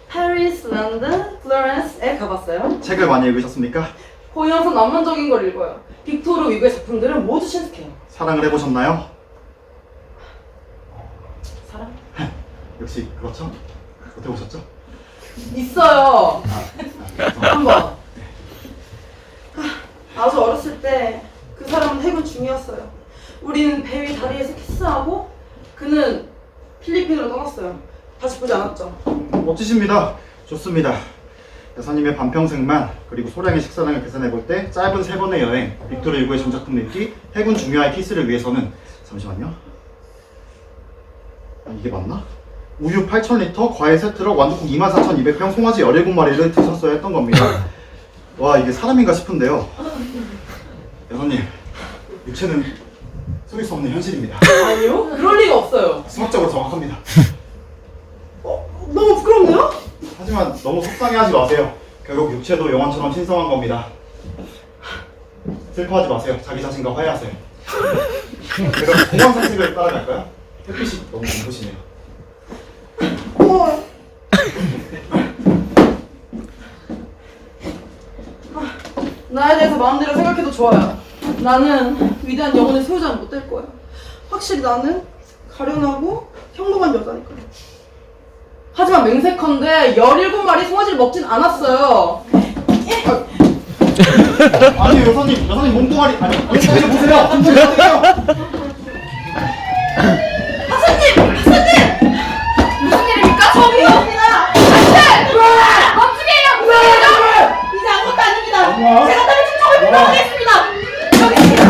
파리스, 런던, 플로렌스에 가봤어요. 책을 많이 읽으셨습니까? 거의 항상 낭만적인 걸 읽어요. 빅토르 위고의 작품들은 모두 신숙해요. 사랑을 해보셨나요? 사랑? 역시 그렇죠? 못 해보셨죠? 있어요. 한 번. 아주 어렸을 때 그 사람은 해군 중이었어요. 우리는 배 위 다리에서 키스하고 그는 필리핀으로 떠났어요. 다시 보지 않았죠. 멋지십니다. 좋습니다. 여사님의 반평생만 그리고 소량의 식사량을 계산해볼 때 짧은 3번의 여행, 빅토르 유고의 전작품 읽기, 해군 중요한 키스를 위해서는 잠시만요. 이게 맞나? 우유 8,000리터, 과일 3트럭, 완두콩 24,200병, 송아지 17마리를 드셨어야 했던 겁니다. 와, 이게 사람인가 싶은데요. 여사님, 육체는 속일 수 없는 현실입니다. 아니요? 그럴 리가 없어요. 수학적으로 정확합니다. 너무 부끄럽네요? 하지만 너무 속상해하지 마세요. 결국 육체도 영혼처럼 신성한 겁니다. 슬퍼하지 마세요. 자기 자신과 화해하세요. 그럼 공원 산책을 따라갈까요? 햇빛이 너무 눈부시네요. 나에 대해서 마음대로 생각해도 좋아요. 나는 위대한 영혼의 소유자는 못 될 거예요. 확실히 나는 가련하고 평범한 여자니까요. 하지만 맹세컨대 17마리 송아지를 먹진 않았어요. 아니 여사님 몸뚱아리 아니 여기 보세요. 한번 보세요. 무슨 일입니까? 저기요! 멈추게 해요! 무슨 일이죠? 이제 아무것도 아닙니다. 엄마. 제가 다른 충청을 불러오겠습니다. 여기 있습니다.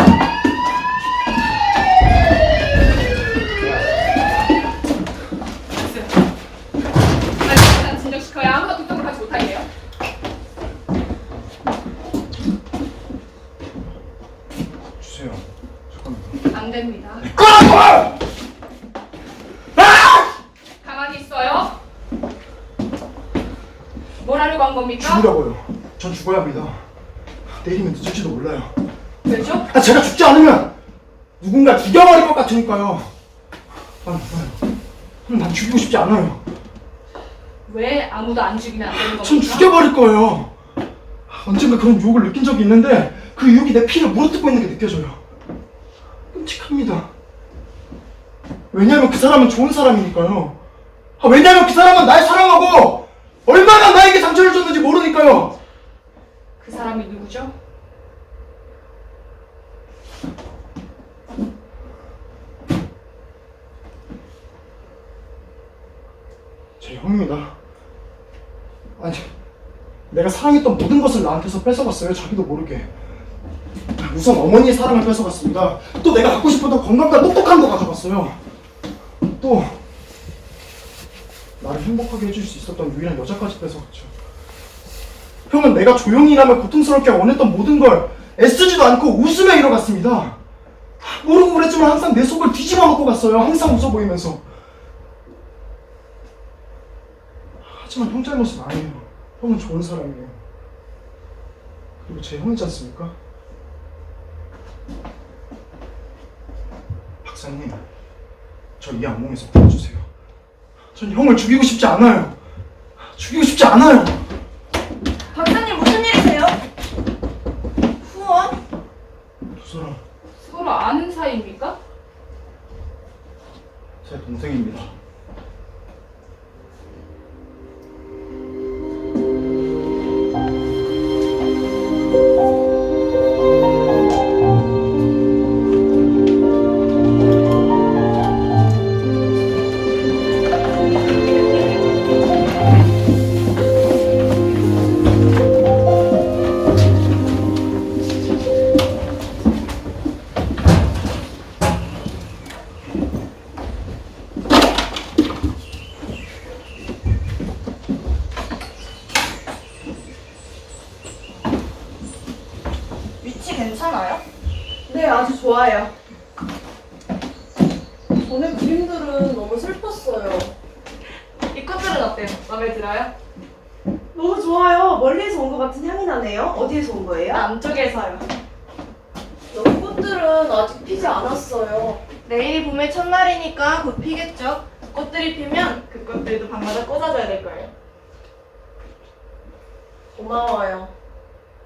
일단 진정시켜야 아무도 독점을 하지 못하게요. 주세요. 잠깐만. 안 됩니다. 가만히 있어요. 뭘 하려고 한 겁니까? 죽으라고요. 전 죽어야 합니다. 내일이면 늦을지도 몰라요. 왜죠? 제가 죽지 않으면 누군가 죽여버릴 것 같으니까요. 난 죽이고 싶지 않아요. 왜 아무도 안 죽이면 안 되는 겁니까? 전 죽여버릴 거예요. 언젠가 그런 유혹을 느낀 적이 있는데 그 유혹이 내 피를 물어뜯고 있는 게 느껴져요. 끔찍합니다. 왜냐하면 그 사람은 좋은 사람이니까요. 왜냐하면 그 사람은 날 사랑하고 얼마나 나에게 상처를 줬는지 모르니까요. 그 사람이 누구죠? 제 형입니다. 아니, 내가 사랑했던 모든 것을 나한테서 뺏어갔어요. 자기도 모르게. 우선 어머니의 사랑을 뺏어갔습니다. 또 내가 갖고 싶었던 건강과 똑똑한 거 가져갔어요. 또 나를 행복하게 해줄 수 있었던 유일한 여자까지 뺏어갔죠. 형은 내가 조용히 일하며 고통스럽게 원했던 모든 걸 애쓰지도 않고 웃으며 잃어갔습니다. 모르고 그랬지만 항상 내 속을 뒤집어 놓고 갔어요. 항상 웃어 보이면서. 하지만 형 잘못은 아니에요. 형은 좋은 사람이에요. 그리고 제 형이지 않습니까? 박사님, 저 이 악몽에서 구해주세요. 전 형을 죽이고 싶지 않아요. 죽이고 싶지 않아요. 박사님 무슨 일이세요? 후원? 두 사람 서로 아는 사이입니까? 제 동생입니다. 위치 괜찮아요? 네, 아주 좋아요. 전에 그림들은 너무 슬펐어요. 이 컷들은 어때요? 마음에 들어요? 너무 좋아요. 멀리에서 온 것 같은 향이 나네요. 어디에서 온 거예요? 남쪽에서요. 여기 꽃들은 아직 피지 않았어요. 내일이 봄의 첫날이니까 곧 피겠죠. 꽃들이 피면 그 꽃들도 방마다 꽂아줘야 될 거예요. 고마워요.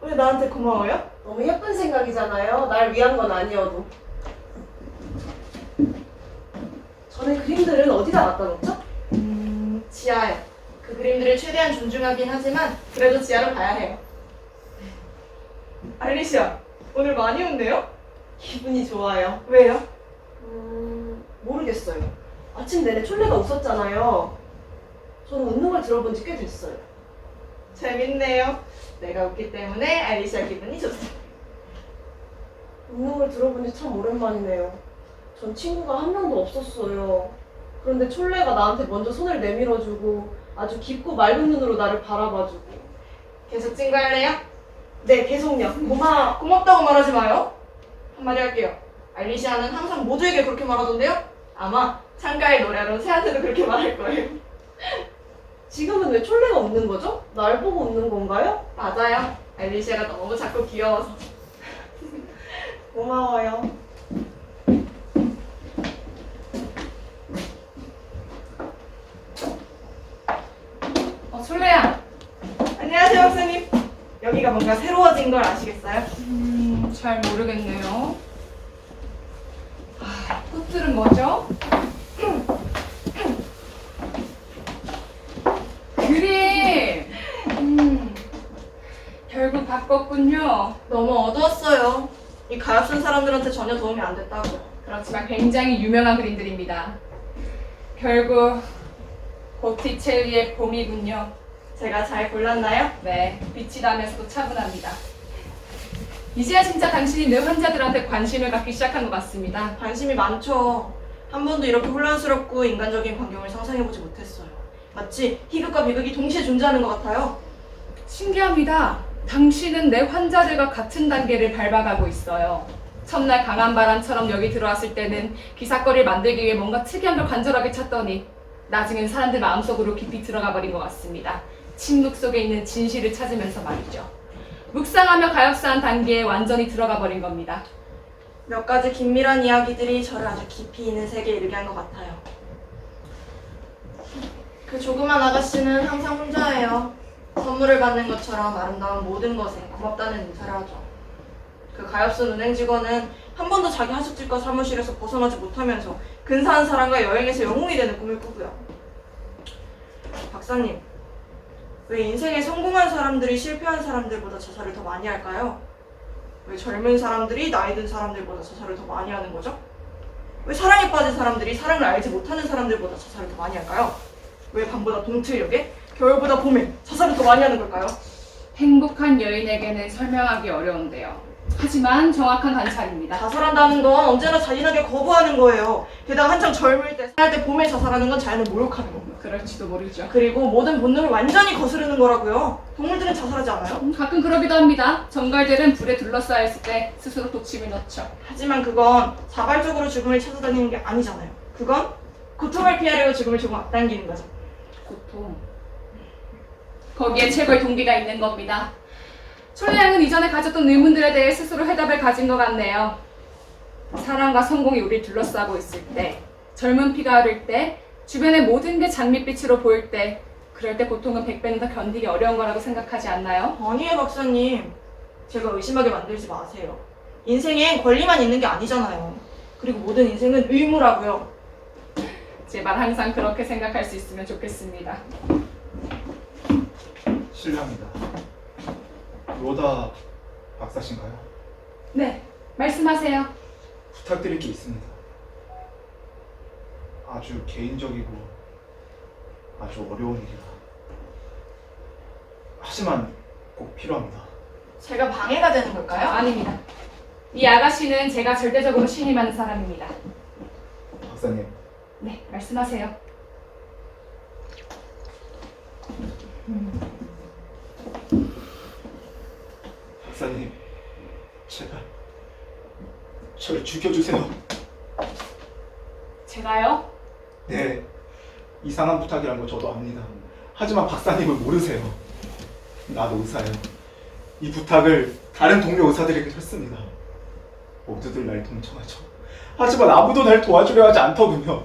왜 나한테 고마워요? 너무 예쁜 생각이잖아요. 날 위한 건 아니어도. 전에 그림들은 어디다 갖다 놓죠? 지하에. 그 그림들을 최대한 존중하긴 하지만 그래도 지하로 가야 해요. 알리시아, 오늘 많이 웃네요? 기분이 좋아요. 왜요? 모르겠어요. 아침 내내 촐레가 웃었잖아요. 저는 웃는 걸 들어본 지 꽤 됐어요. 재밌네요. 내가 웃기 때문에 알리시아 기분이 좋습니다. 웃는 걸 들어본 지 참 오랜만이네요. 전 친구가 한 명도 없었어요. 그런데 촐레가 나한테 먼저 손을 내밀어주고 아주 깊고 맑은 눈으로 나를 바라봐주고. 계속 친구할래요? 네, 계속요. 고맙다고 말하지 마요. 한마디 할게요. 알리시아는 항상 모두에게 그렇게 말하던데요? 아마 창가의 노래로 새한테도 그렇게 말할 거예요. 지금은 왜 촐레가 웃는 거죠? 날 보고 웃는 건가요? 맞아요. 알리시아가 너무 작고 귀여워서. 고마워요. 솔레야. 안녕하세요, 박사님. 여기가 뭔가 새로워진 걸 아시겠어요? 잘 모르겠네요. 꽃들은 뭐죠? 그림! 결국 바꿨군요. 너무 어두웠어요. 이 가엾 쓴 사람들한테 전혀 도움이 안 됐다고요. 그렇지만 굉장히 유명한 그림들입니다. 결국 보티첼리의 봄이군요. 제가 잘 골랐나요? 네, 빛이 나면서도 차분합니다. 이제야 진짜 당신이 내 환자들한테 관심을 갖기 시작한 것 같습니다. 관심이 많죠. 한 번도 이렇게 혼란스럽고 인간적인 광경을 상상해보지 못했어요. 마치 희극과 비극이 동시에 존재하는 것 같아요. 신기합니다. 당신은 내 환자들과 같은 단계를 밟아가고 있어요. 첫날 강한 바람처럼 여기 들어왔을 때는 기사거리를 만들기 위해 뭔가 특이한 걸 간절하게 찾더니 나중엔 사람들 마음속으로 깊이 들어가 버린 것 같습니다. 침묵 속에 있는 진실을 찾으면서 말이죠. 묵상하며 가엾한 단계에 완전히 들어가 버린 겁니다. 몇 가지 긴밀한 이야기들이 저를 아주 깊이 있는 세계에 이르게 한 것 같아요. 그 조그만 아가씨는 항상 혼자예요. 선물을 받는 것처럼 아름다운 모든 것에 고맙다는 인사를 하죠. 그 가엾은 은행 직원은 한 번도 자기 하숙집과 사무실에서 벗어나지 못하면서 근사한 사람과 여행에서 영웅이 되는 꿈을 꾸고요. 박사님, 왜 인생에 성공한 사람들이 실패한 사람들보다 자살을 더 많이 할까요? 왜 젊은 사람들이 나이 든 사람들보다 자살을 더 많이 하는 거죠? 왜 사랑에 빠진 사람들이 사랑을 알지 못하는 사람들보다 자살을 더 많이 할까요? 왜 밤보다 동트역에 겨울보다 봄에 자살을 더 많이 하는 걸까요? 행복한 여인에게는 설명하기 어려운데요. 하지만 정확한 관찰입니다. 자살한다는 건 언제나 잔인하게 거부하는 거예요. 게다가 한창 젊을 때, 살 때 봄에 자살하는 건 자연을 모욕하는 겁니다. 그럴지도 모르죠. 그리고 모든 본능을 완전히 거스르는 거라고요. 동물들은 자살하지 않아요? 가끔 그러기도 합니다. 정갈들은 불에 둘러싸여 있을 때 스스로 독침을 넣죠. 하지만 그건 자발적으로 죽음을 찾아다니는 게 아니잖아요. 그건 고통을 피하려고 죽음을 조금 앞당기는 거죠. 고통. 거기에 최고의 동기가 있는 겁니다. 촐레양은 이전에 가졌던 의문들에 대해 스스로 해답을 가진 것 같네요. 사랑과 성공이 우리를 둘러싸고 있을 때, 젊은 피가 흐를 때, 주변의 모든 게 장밋빛으로 보일 때, 그럴 때 고통은 100배는 더 견디기 어려운 거라고 생각하지 않나요? 아니에요, 박사님. 제가 의심하게 만들지 마세요. 인생엔 권리만 있는 게 아니잖아요. 그리고 모든 인생은 의무라고요. 제발 항상 그렇게 생각할 수 있으면 좋겠습니다. 실례합니다. 로다 박사신가요? 네, 말씀하세요. 부탁드릴 게 있습니다. 아주 개인적이고 아주 어려운 일이라. 하지만 꼭 필요합니다. 제가 방해가 되는 걸까요? 아닙니다. 이 아가씨는 제가 절대적으로 신임하는 사람입니다. 박사님, 네, 말씀하세요. 박사님, 제발 저를 죽여주세요. 제가요? 네, 이상한 부탁이란 거 저도 압니다. 하지만 박사님을 모르세요. 나도 의사예요. 이 부탁을 다른 동료 의사들에게도 했습니다. 모두들 날 동정하죠. 하지만 아무도 날 도와주려 하지 않더군요.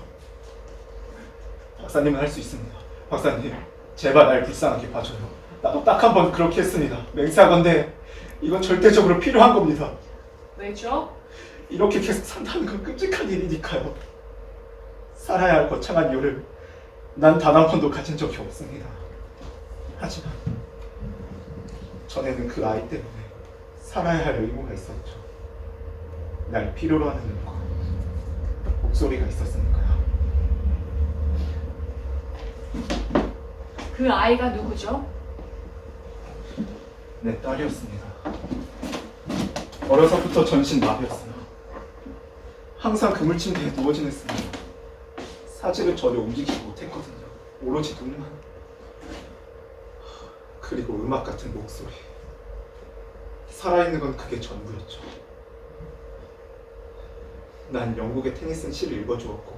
박사님은 할 수 있습니다. 박사님, 제발 날 불쌍하게 봐줘요. 나도 딱 한 번 그렇게 했습니다. 맹세하건대 이건 절대적으로 필요한 겁니다. 왜죠? 이렇게 계속 산다는 건 끔찍한 일이니까요. 살아야 할 거창한 이유를 난 단 한 번도 가진 적이 없습니다. 하지만 전에는 그 아이 때문에 살아야 할 의무가 있었죠. 날 필요로 하는 눈과 목소리가 있었으니까요. 그 아이가 누구죠? 내 딸이었습니다. 어려서부터 전신 마비였어요. 항상 그물 침대에 누워 지냈습니다. 사직을 전혀 움직이지 못했거든요. 오로지 눈만. 그리고 음악 같은 목소리. 살아있는 건 그게 전부였죠. 난 영국의 테니슨 시를 읽어주었고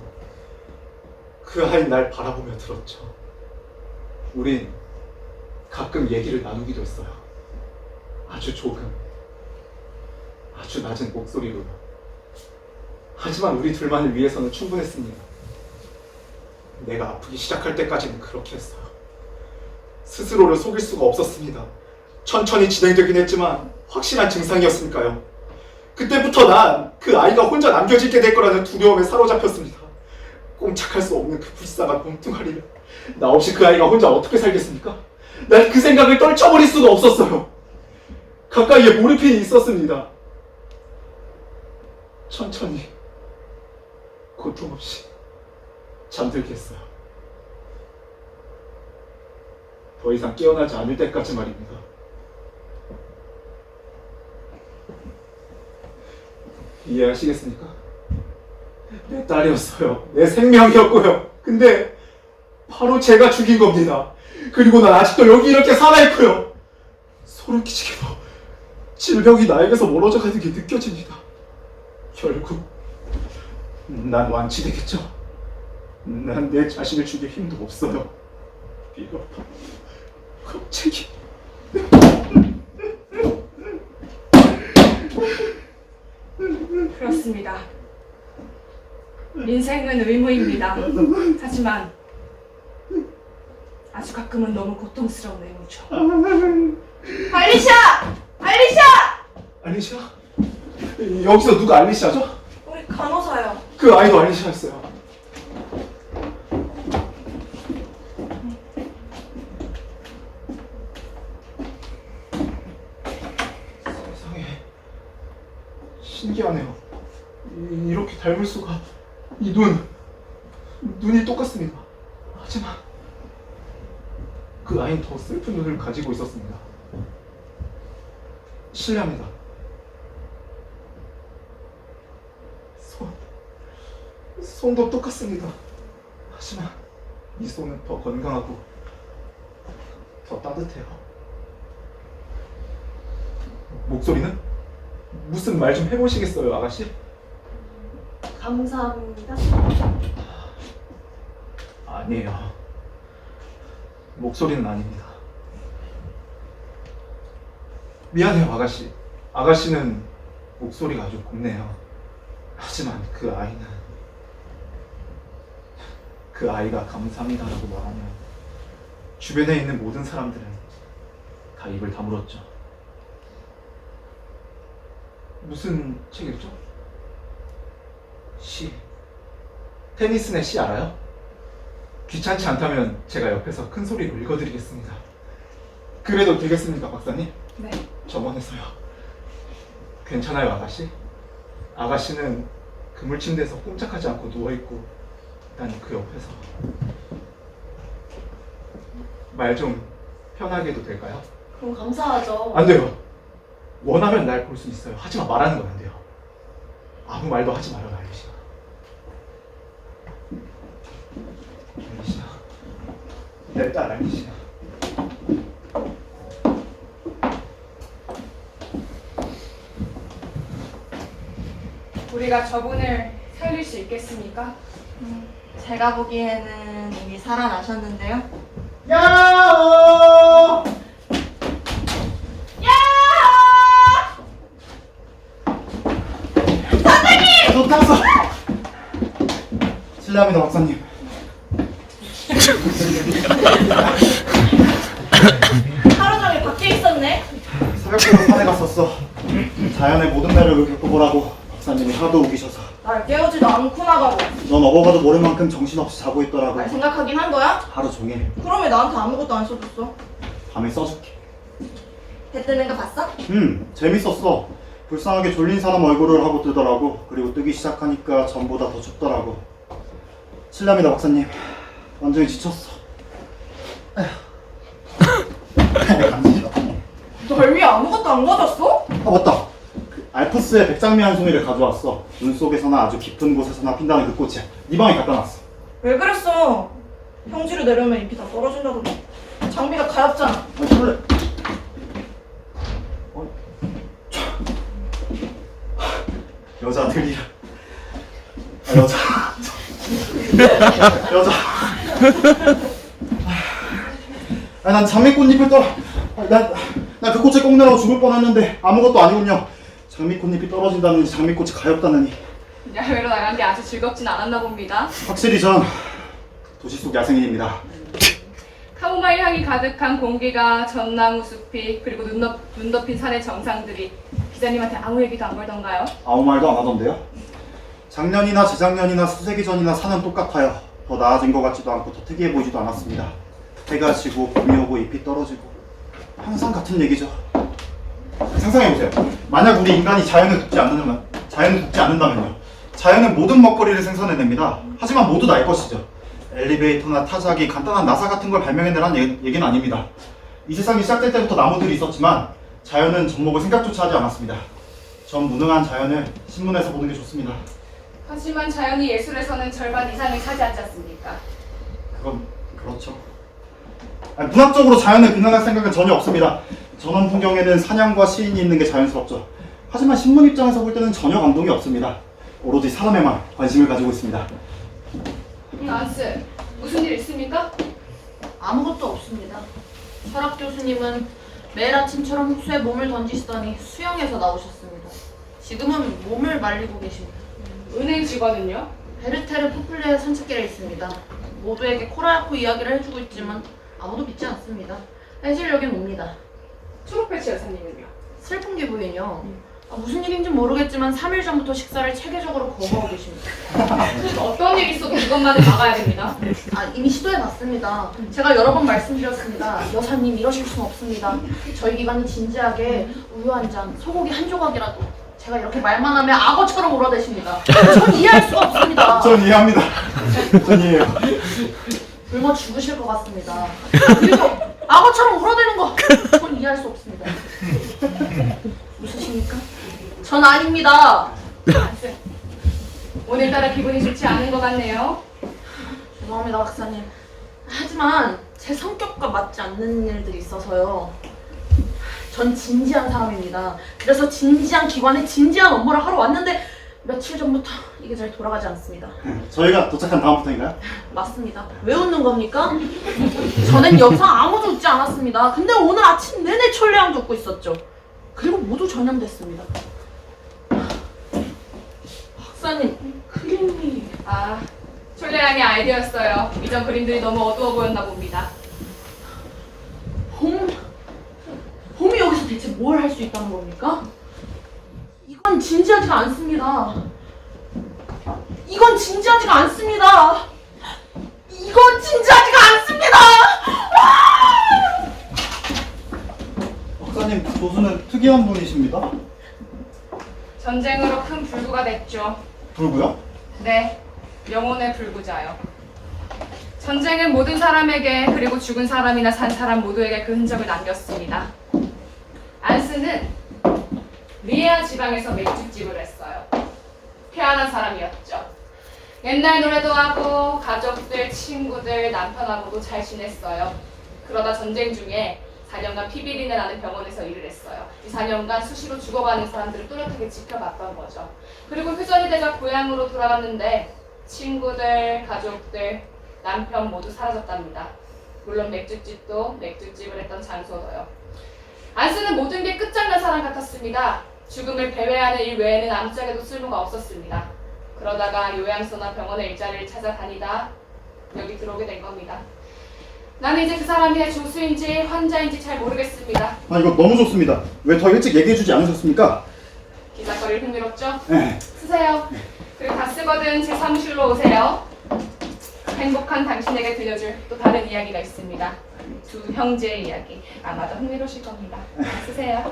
그 아이는 날 바라보며 들었죠. 우린 가끔 얘기를 나누기도 했어요. 아주 조금, 아주 낮은 목소리로요. 하지만 우리 둘만을 위해서는 충분했습니다. 내가 아프기 시작할 때까지는 그렇게 했어요. 스스로를 속일 수가 없었습니다. 천천히 진행되긴 했지만 확실한 증상이었으니까요. 그때부터 난 그 아이가 혼자 남겨지게 될 거라는 두려움에 사로잡혔습니다. 꼼짝할 수 없는 그 불쌍한 몸뚱아리를 나 없이 그 아이가 혼자 어떻게 살겠습니까? 난 그 생각을 떨쳐버릴 수가 없었어요. 가까이에 모르핀이 있었습니다. 천천히 고통 없이 잠들게 했어요. 더 이상 깨어나지 않을 때까지 말입니다. 이해하시겠습니까? 내 딸이었어요. 내 생명이었고요. 근데 바로 제가 죽인 겁니다. 그리고 난 아직도 여기 이렇게 살아있고요. 소름 끼치게도 질병이 나에게서 멀어져 가는 게 느껴집니다. 결국 난 완치되겠죠. 난 내 자신을 죽일 힘도 없어요. 비겁, 겁쟁이. 그렇습니다. 인생은 의무입니다. 하지만 아주 가끔은 너무 고통스러운 의무죠. 알리샤! 알리샤! 알리샤? 여기서 누가 알리샤죠? 우리 간호사요. 그 아이도 알리샤였어요. 세상에, 신기하네요. 이렇게 닮을 수가. 이 눈이 똑같습니다. 하지만 그 아이는 더 슬픈 눈을 가지고 있었습니다. 실례합니다. 손도 똑같습니다. 하지만 이 손은 더 건강하고 더 따뜻해요. 목소리는? 무슨 말 좀 해보시겠어요, 아가씨? 감사합니다. 아니에요. 목소리는 아닙니다. 미안해요, 아가씨. 아가씨는 목소리가 아주 곱네요. 하지만 그 아이가 감사합니다라고 말하면 주변에 있는 모든 사람들은 다 입을 다물었죠. 무슨 책이죠? 시. 테니슨의 시 알아요? 귀찮지 않다면 제가 옆에서 큰 소리로 읽어드리겠습니다. 그래도 되겠습니까, 박사님? 네. 저번에서요. 괜찮아요, 아가씨? 아가씨는 그물 침대에서 꼼짝하지 않고 누워있고 난 그 옆에서 말 좀 편하게 해도 될까요? 그럼 감사하죠. 안 돼요. 원하면 날 볼 수 있어요. 하지만 말하는 건 안 돼요. 아무 말도 하지 말아요, 알리시나. 알리시나. 내 딸 알리시나. 우리가 저분을 살릴 수 있겠습니까? 제가 보기에는 이미 살아나셨는데요. 야호! 저 탔어. 실례합니다, 박사님. 하루 종일 밖에 있었네. 새벽부터 산에 갔었어. 자연의 모든 매력을 겪어보라고 박사님이 하도 우기셔서. 날 깨우지도 않고 나가고. 넌 업어가도 모를 만큼 정신없이 자고 있더라고. 날 생각하긴 한 거야? 하루 종일. 그럼 왜 나한테 아무것도 안 써줬어? 밤에 써줄게. 해 뜨는 거 봤어? 재밌었어. 불쌍하게 졸린 사람 얼굴을 하고 뜨더라고. 그리고 뜨기 시작하니까 전보다 더 춥더라고. 실례합니다, 박사님. 완전히 지쳤어. 에휴. 간지러. 널 위해 아무것도 안 가졌어? 아, 맞다. 그 알프스의 백장미 한 송이를 가져왔어. 눈 속에서나 아주 깊은 곳에서나 핀다는 그 꽃이야. 네 방에 갖다 놨어. 왜 그랬어? 평지로 내려오면 잎이 다 떨어진다던데. 장비가 가엽잖아. 아, 실례. 여자들이라. 아, 여자. 아, 난 장미꽃잎을 난 그 꽃에 꺾느라고 죽을 뻔했는데 아무것도 아니군요. 장미꽃잎이 떨어진다느니 장미꽃이 가엽다느니. 야외로 나간 게 아주 즐겁진 않았나 봅니다. 확실히 전 도시 속 야생인입니다. 카모마일 향이 가득한 공기가, 전나무 숲이, 그리고 눈 덮인 산의 정상들이 기자님한테 아무 얘기도 안 걸던가요? 아무 말도 안 하던데요? 작년이나 재작년이나 수세기 전이나 산은 똑같아요. 더 나아진 것 같지도 않고 더 특이해 보이지도 않았습니다. 해가 지고 봄이 오고 잎이 떨어지고 항상 같은 얘기죠. 상상해보세요. 만약 우리 인간이 자연을 돕지 않는다면요. 자연은 모든 먹거리를 생산해냅니다. 하지만 모두 날 것이죠. 엘리베이터나 타자기, 간단한 나사 같은 걸 발명해내라는 얘기는 아닙니다. 이 세상이 시작될 때부터 나무들이 있었지만 자연은 접목을 생각조차 하지 않았습니다. 전 무능한 자연을 신문에서 보는 게 좋습니다. 하지만 자연이 예술에서는 절반 이상을 차지하지 않습니까? 그건 그렇죠. 문학적으로 자연을 비난할 생각은 전혀 없습니다. 전원 풍경에는 사냥과 시인이 있는 게 자연스럽죠. 하지만 신문 입장에서 볼 때는 전혀 감동이 없습니다. 오로지 사람에만 관심을 가지고 있습니다. 안스, 무슨 일 있습니까? 아무것도 없습니다. 철학 교수님은 매일 아침처럼 호수에 몸을 던지시더니 수영해서 나오셨습니다. 지금은 몸을 말리고 계십니다. 은행 직원은요? 베르테르 포플레 산책길에 있습니다. 모두에게 코라야코 이야기를 해주고 있지만 아무도 믿지 않습니다. 해질녘엔 옵니다. 초록배치 여사님은요? 슬픈 게 보이뇨. 무슨 일인지 모르겠지만 3일 전부터 식사를 체계적으로 거부하고 계십니다. 어떤 일이 있어도 그것만은 막아야 됩니다. 이미 시도해봤습니다. 제가 여러 번 말씀드렸습니다. 여사님 이러실 순 없습니다. 저희 기관이 진지하게 우유 한 잔, 소고기 한 조각이라도. 제가 이렇게 말만 하면 악어처럼 울어대십니다. 전 이해할 수가 없습니다. 전 이해합니다. 전 이해해요. 굶어 죽으실 것 같습니다. 그리고 악어처럼 울어대는 거 전 이해할 수 없습니다. 웃으십니까? 전 아닙니다. 안스, 오늘따라 기분이 좋지 않은 것 같네요. 죄송합니다, 박사님. 하지만 제 성격과 맞지 않는 일들이 있어서요. 전 진지한 사람입니다. 그래서 진지한 기관에 진지한 업무를 하러 왔는데 며칠 전부터 이게 잘 돌아가지 않습니다. 저희가 도착한 다음부터인가요? 맞습니다. 왜 웃는 겁니까? 전엔 여기서 아무도 웃지 않았습니다. 근데 오늘 아침 내내 천리양도 웃고 있었죠. 그리고 모두 전염됐습니다. 박사님, 그림이... 아, 촐레양의 아이디어였어요. 이전 그림들이 너무 어두워 보였나 봅니다. 봄이 여기서 대체 뭘 할 수 있다는 겁니까? 이건 진지하지가 않습니다. 이건 진지하지가 않습니다. 이건 진지하지가 않습니다. 박사님, 교수는 특이한 분이십니다. 전쟁으로 큰 불구가 됐죠. 불구요? 네, 영혼의 불구자요. 전쟁은 모든 사람에게 그리고 죽은 사람이나 산 사람 모두에게 그 흔적을 남겼습니다. 안스는 리에아 지방에서 맥주집을 했어요. 태어난 사람이었죠. 옛날 노래도 하고 가족들, 친구들, 남편하고도 잘 지냈어요. 그러다 전쟁 중에 4년간 피비린내 나는 병원에서 일을 했어요. 이 4년간 수시로 죽어가는 사람들을 또렷하게 지켜봤던 거죠. 그리고 휴전이 되자 고향으로 돌아갔는데 친구들, 가족들, 남편 모두 사라졌답니다. 물론 맥주집도 맥주집을 했던 장소도요. 안스는 모든 게 끝장난 사람 같았습니다. 죽음을 배회하는 일 외에는 아무짝에도 쓸모가 없었습니다. 그러다가 요양소나 병원의 일자리를 찾아다니다 여기 들어오게 된 겁니다. 나는 이제 그 사람이 조수인지 환자인지 잘 모르겠습니다. 아, 이거 너무 좋습니다. 왜 더 일찍 얘기해주지 않으셨습니까? 기사거리를 흥미롭죠? 네. 쓰세요. 그리고 다 쓰거든 제 사무실로 오세요. 행복한 당신에게 들려줄 또 다른 이야기가 있습니다. 두 형제의 이야기. 아마도 흥미로우실 겁니다. 쓰세요.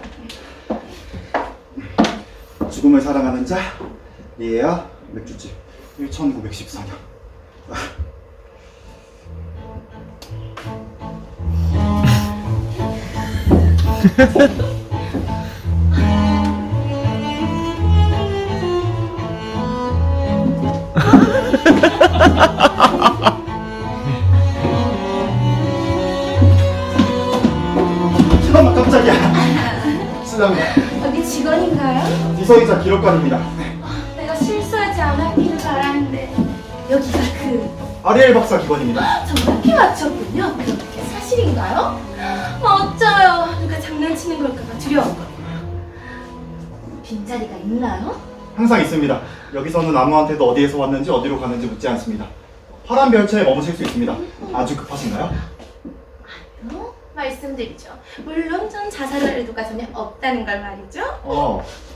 죽음을 사랑하는 자, 리에아 맥주집 1914년. 잠깐만, 깜짝이야. 실례합니다. 여기 직원인가요? 비서이자 기록관입니다. 내가 실수하지 않았기를 바라는데 여기가 그 아리엘 박사 기관입니다. 정확히 맞췄군요. 그렇게 사실인가요? 어쩌요. 누가 장난치는 걸까봐 두려웠거든요. 빈자리가 있나요? 항상 있습니다. 여기서는 아무한테도 어디에서 왔는지 어디로 가는지 묻지 않습니다. 파란 별차에 머무실 수 있습니다. 아주 급하신가요? 아니요. 말씀드리죠. 물론 전 자살할 의도가 전혀 없다는 걸 말이죠.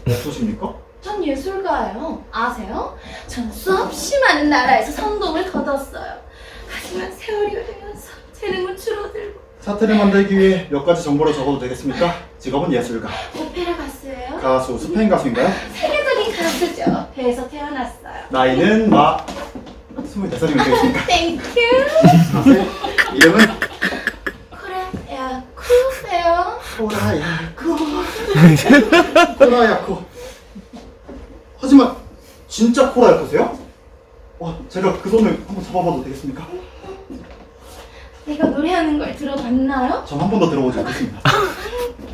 어떠십니까? 전 예술가예요. 아세요? 전 수없이 많은 나라에서 성공을 거뒀어요. 하지만 세월이 흐르면서 재능은 줄어들고 사태를 만들기 위해 몇 가지 정보를 적어도 되겠습니까? 직업은 예술가. 오페라 가수예요. 가수, 스페인 가수인가요? 세계적인 가수죠. 배에서 태어났어요. 나이는 24살이면 되겠습니까? 땡큐. 이름은 코라야쿠예요. 코라야코. 하지만 진짜 코라야코세요? 제가 그 손을 한번 잡아봐도 되겠습니까? 내가 노래하는 걸 들어봤나요? 전 한 번도 들어보지 못했습니다.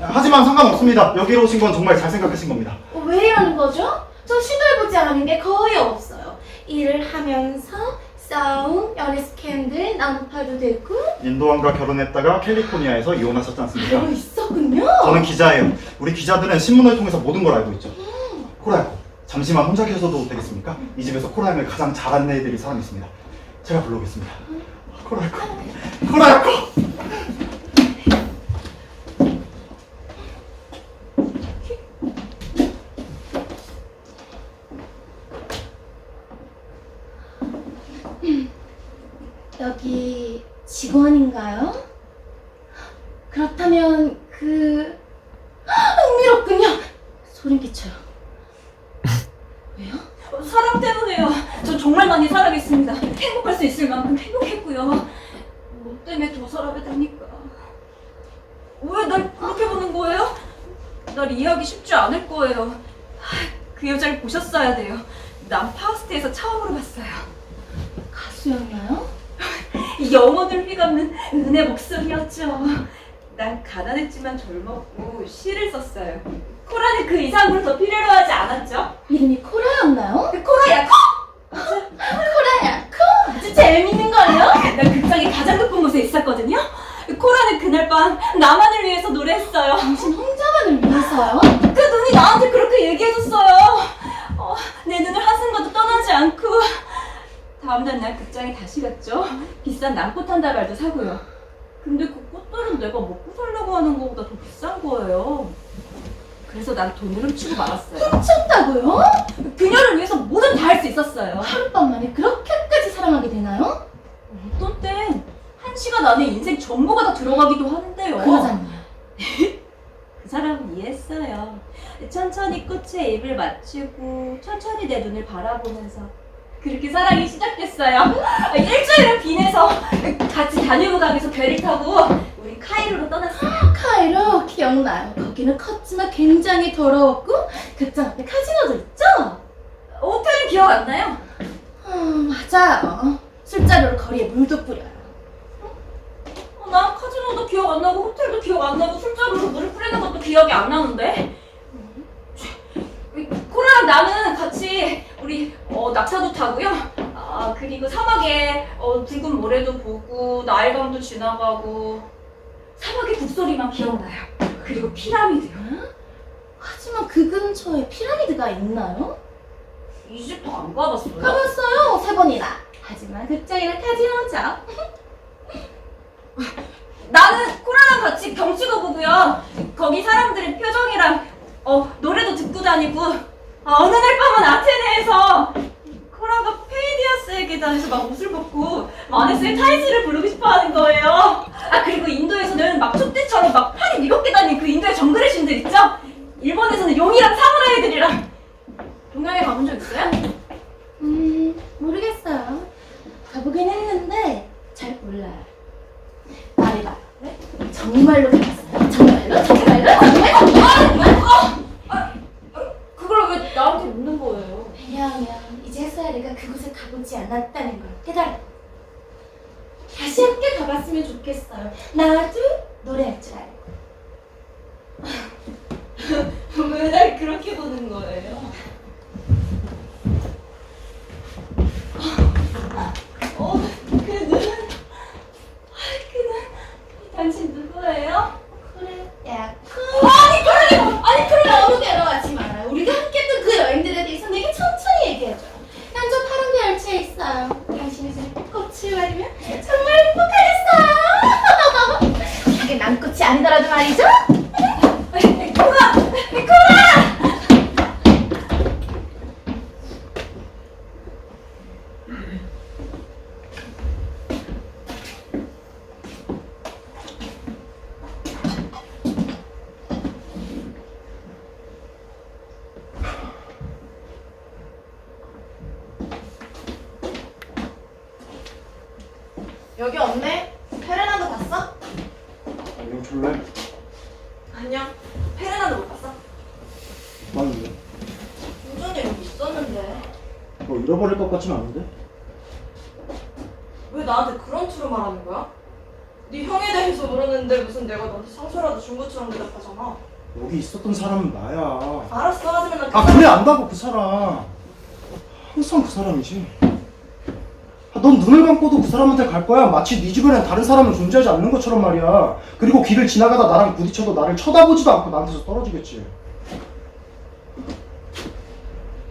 하지만 상관없습니다. 여기로 오신 건 정말 잘 생각하신 겁니다. 왜 이러는 거죠? 전 시도해보지 않은 게 거의 없어요. 일을 하면서 싸움, 연애 스캔들, 나무파도 되고 인도왕과 결혼했다가 캘리포니아에서 이혼하셨지 않습니까? 알고 있었군요. 저는 기자예요. 우리 기자들은 신문을 통해서 모든 걸 알고 있죠. 코라야코, 잠시만 혼자 계셔도 되겠습니까? 이 집에서 코라양을 가장 잘 안내해드릴 사람이 있습니다. 제가 불러오겠습니다. 코라야코, 코라야코! 여기 직원인가요? 그렇다면 흥미롭군요. 소름 끼쳐요. 왜요? 사랑 때문에요. 전 정말 많이 살아겠습니다. 행복할 수 있을 만큼 행복했고요. 뭐 때문에 더 살아게 됩니까? 왜 날 그렇게 보는 거예요? 날 이해하기 쉽지 않을 거예요. 그 여자를 보셨어야 돼요. 난 파우스트에서 처음으로 봤어요. 가수였나요? 영혼을 휘감는 은혜 목소리였죠. 난 가난했지만 젊었고 시를 썼어요. 코라는 그 이상으로 더 필요로 하지 않았죠? 이름이 코라였나요? 코라야, 코라야, 코! 아주 재밌는걸요? 난 극장의 가장 높은 곳에 있었거든요. 코라는 그날 밤 나만을 위해서 노래했어요. 당신 혼자만을 위해서요? 그 눈이 나한테 그렇게 얘기해줬어요. 내 눈을 한순간도 떠나지 않고. 다음날 날 극장에 다시 갔죠. 비싼 남꽃 한 다발도 사고요. 근데 그 꽃들은 내가 먹고 살려고 하는 것보다 더 비싼 거예요. 그래서 난 돈을 훔치고 말았어요. 훔쳤다고요? 그녀를 위해서 뭐든 다 할 수 있었어요. 하룻밤 만에 그렇게까지 사랑하게 되나요? 어떤 땐 1시간 안에 인생 전부가 다 들어가기도 하는데요. 그러잖아요. 그 사람은 이해했어요. 천천히 꽃에 입을 맞추고 천천히 내 눈을 바라보면서 그렇게 사랑이 시작됐어요. 일주일을 빈에서 같이 다니고 가면서 배를 타고 우린 카이로로 떠났어요. 카이로 기억나요. 거기는 컸지만 굉장히 더러웠고 극장 앞에 카지노도 있죠? 호텔은 기억 안 나요? 맞아요. 술자리로 거리에 물도 뿌려요. 나 카지노도 기억 안 나고 호텔도 기억 안 나고 술자리로 물을 뿌리는 것도 기억이 안 나는데. 코라랑 나는 같이 우리 낙타도 타고요. 그리고 사막에 붉은 모래도 보고 나일강도 지나가고 사막의 북소리만 기억나요. 그리고 피라미드요. 하지만 그 근처에 피라미드가 있나요? 이집트 안 가봤어요? 가봤어요. 3번이나. 하지만 극장이나 카지노죠. 나는 코라랑 같이 경치도 보고요. 거기 사람들의 표정이랑 노래도 듣고 다니고 어느 날 밤은 아테네에서 코라가 페이디아스의 계단에서 막 옷을 벗고 마네스의 타이즈를 부르고 싶어하는 거예요. 그리고 인도에서는 막 촛대처럼 막 팔이 미겁게 다니는 그 인도의 정글의 신들 있죠? 일본에서는 용이랑 사무라이들이랑. 동양에 가본 적 있어요? 모르겠어요. 가보긴 했는데 잘 몰라요. 말해봐. 네? 정말로 가봤어요? 정말로? 정말? 그걸 왜 나한테 묻는 거예요? 왜냐하면 이제서야 내가 그곳에 가보지 않았다는 걸 깨달았고 다시 함께 가봤으면 좋겠어요. 나도 노래할 줄 알고. 왜 날 그렇게 보는 거예요? 당신 누구예요? 코라야 코. 아니 그래 너무 괴로워하지 말아요. 우리가 함께 했던 그 여행들에 대해서 내게 천천히 얘기해줘요. 난 저 파란 별치에 있어요. 당신이 저렇게 꽃을 맞으면 정말 행복하겠어요. 그게 남꽃이 아니더라도 말이죠. 여기 없네. 페레나도 봤어? 안녕 줄래? 안녕. 페레나도 못 봤어? 맞는데? 좀 전에 여기 있었는데. 뭐 잃어버릴 것 같진 않은데? 왜 나한테 그런 투로 말하는 거야? 네 형에 대해서 물었는데 무슨 내가 너한테 상처라도 준 것처럼 대답하잖아. 여기 있었던 사람은 나야. 알았어. 하지만 난 그래 안다고 그 사람. 항상 그 사람이지. 넌 눈을 감고도 그 사람한테 갈 거야. 마치 네 주변엔 다른 사람은 존재하지 않는 것처럼 말이야. 그리고 길을 지나가다 나랑 부딪혀도 나를 쳐다보지도 않고 나한테서 떨어지겠지.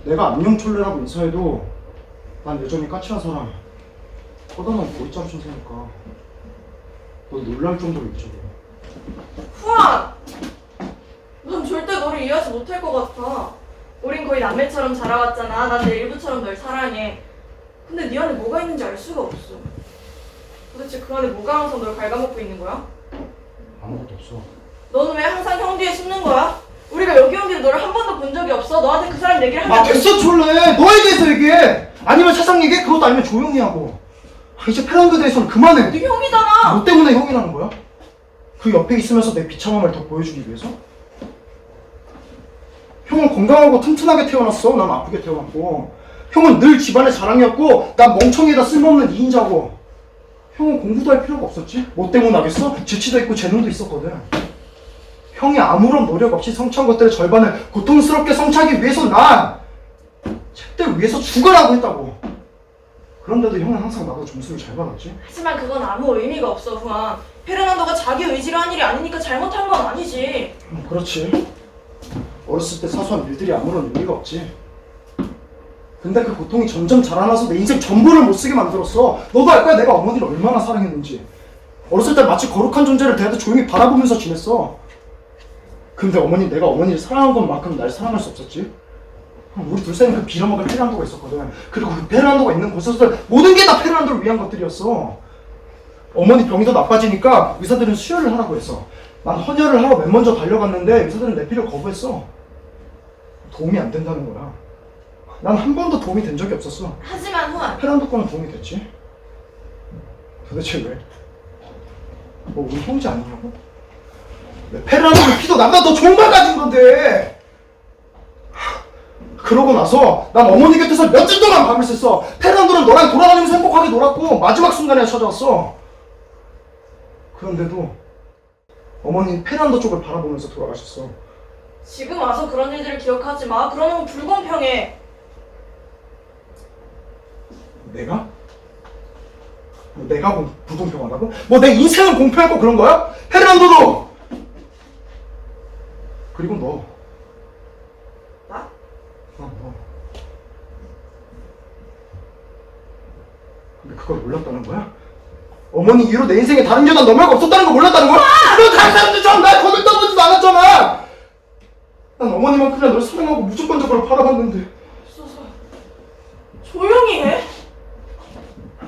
내가 안녕 촐레라고 인사해도 난 여전히 까칠한 사람이야. 뻗어놓은 보리자루 좀 세니까 넌 놀랄 정도로 잊어버려. 후안! 넌 절대 너를 이해하지 못할 것 같아. 우린 거의 남매처럼 자라왔잖아. 난 내 일부처럼 널 사랑해. 근데 네 안에 뭐가 있는지 알 수가 없어. 도대체 그 안에 뭐가 항상 널 갉아먹고 있는 거야? 아무것도 없어. 너는 왜 항상 형 뒤에 숨는 거야? 우리가 여기 온 뒤로 너를 한 번도 본 적이 없어. 너한테 그 사람 얘기를 하면 됐어 촐레. 너에 대해서 얘기해. 아니면 세상 얘기해. 그것도 아니면 조용히 하고. 이제 페란드에 대해서는 그만해. 네 형이잖아. 너 때문에 형이라는 거야? 그 옆에 있으면서 내 비참함을 더 보여주기 위해서? 형은 건강하고 튼튼하게 태어났어. 난 아프게 태어났고. 형은 늘 집안의 자랑이었고 난 멍청이에다 쓸모없는 2인자고. 형은 공부도 할 필요가 없었지. 뭐 때문 하겠어? 재치도 있고 재능도 있었거든. 형이 아무런 노력 없이 성취한 것들의 절반을 고통스럽게 성취하기 위해서 난 책들 위해서 죽으라고 했다고. 그런데도 형은 항상 나보다 점수를 잘 받았지. 하지만 그건 아무 의미가 없어, 후안. 페르난도가 자기 의지로 한 일이 아니니까 잘못한 건 아니지. 그렇지. 어렸을 때 사소한 일들이 아무런 의미가 없지. 근데 그 고통이 점점 자라나서 내 인생 전부를 못 쓰게 만들었어. 너도 알 거야, 내가 어머니를 얼마나 사랑했는지. 어렸을 때 마치 거룩한 존재를 대하듯 조용히 바라보면서 지냈어. 근데 내가 어머니를 사랑한 것만큼 날 사랑할 수 없었지. 우리 둘 사이는 그 빌어먹을 페르난도가 있었거든. 그리고 그 페르난도가 있는 곳에서 모든 게 다 페르난도를 위한 것들이었어. 어머니 병이 더 나빠지니까 의사들은 수혈을 하라고 했어. 난 헌혈을 하러 맨 먼저 달려갔는데 의사들은 내 필요를 거부했어. 도움이 안 된다는 거야. 난 한 번도 도움이 된 적이 없었어. 하지만 후안, 페르난도 거는 도움이 됐지. 도대체 왜? 뭐 우리 형제 아니냐고? 내 페르난도는 피도 나보다 더 좋은 걸 가진 건데. 그러고 나서 난 어머니 곁에서 며칠 동안 밤을 샜어. 페르난도는 너랑 돌아다니면서 행복하게 놀았고 마지막 순간에 찾아왔어. 그런데도 어머니 페르난도 쪽을 바라보면서 돌아가셨어. 지금 와서 그런 일들을 기억하지 마. 그러면 불공평해. 내가? 내가 불공평하다고? 뭐 내 인생은 공평했고 그런 거야? 페르난도도! 그리고 너. 나? 너. 근데 그걸 몰랐다는 거야? 어머니 이후로 내 인생에 다른 여자 너 말고 없었다는 거 몰랐다는 거야? 너 다른 사람들처럼 날 거들떠보지도 않았잖아! 난 어머니만큼이나 널 사랑하고 무조건적으로 바라봤는데. 조용히 해.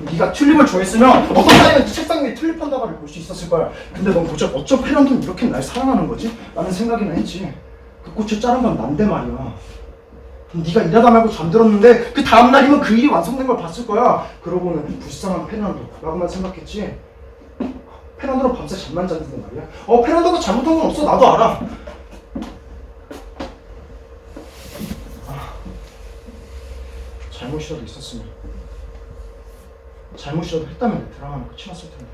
네가 튤립을 좋아했으면 어떤 사람은 책상 위에 튤립 한 다발을 볼 수 있었을 거야. 근데 넌 도대체 어쩜 페르난도는 이렇게 날 사랑하는 거지? 라는 생각이나 했지. 그 꽃을 자른 건 난데 말이야. 네가 일하다 말고 잠들었는데 그 다음날이면 그 일이 완성된 걸 봤을 거야. 그러고는 불쌍한 페르난도라고만 생각했지. 페르난도는 밤새 잠만 잤는데 말이야. 페르난도가 잘못한 건 없어. 나도 알아. 잘못이라도 있었으면, 잘못이라도 했다면 내 드라마는 끝이 났을 텐데.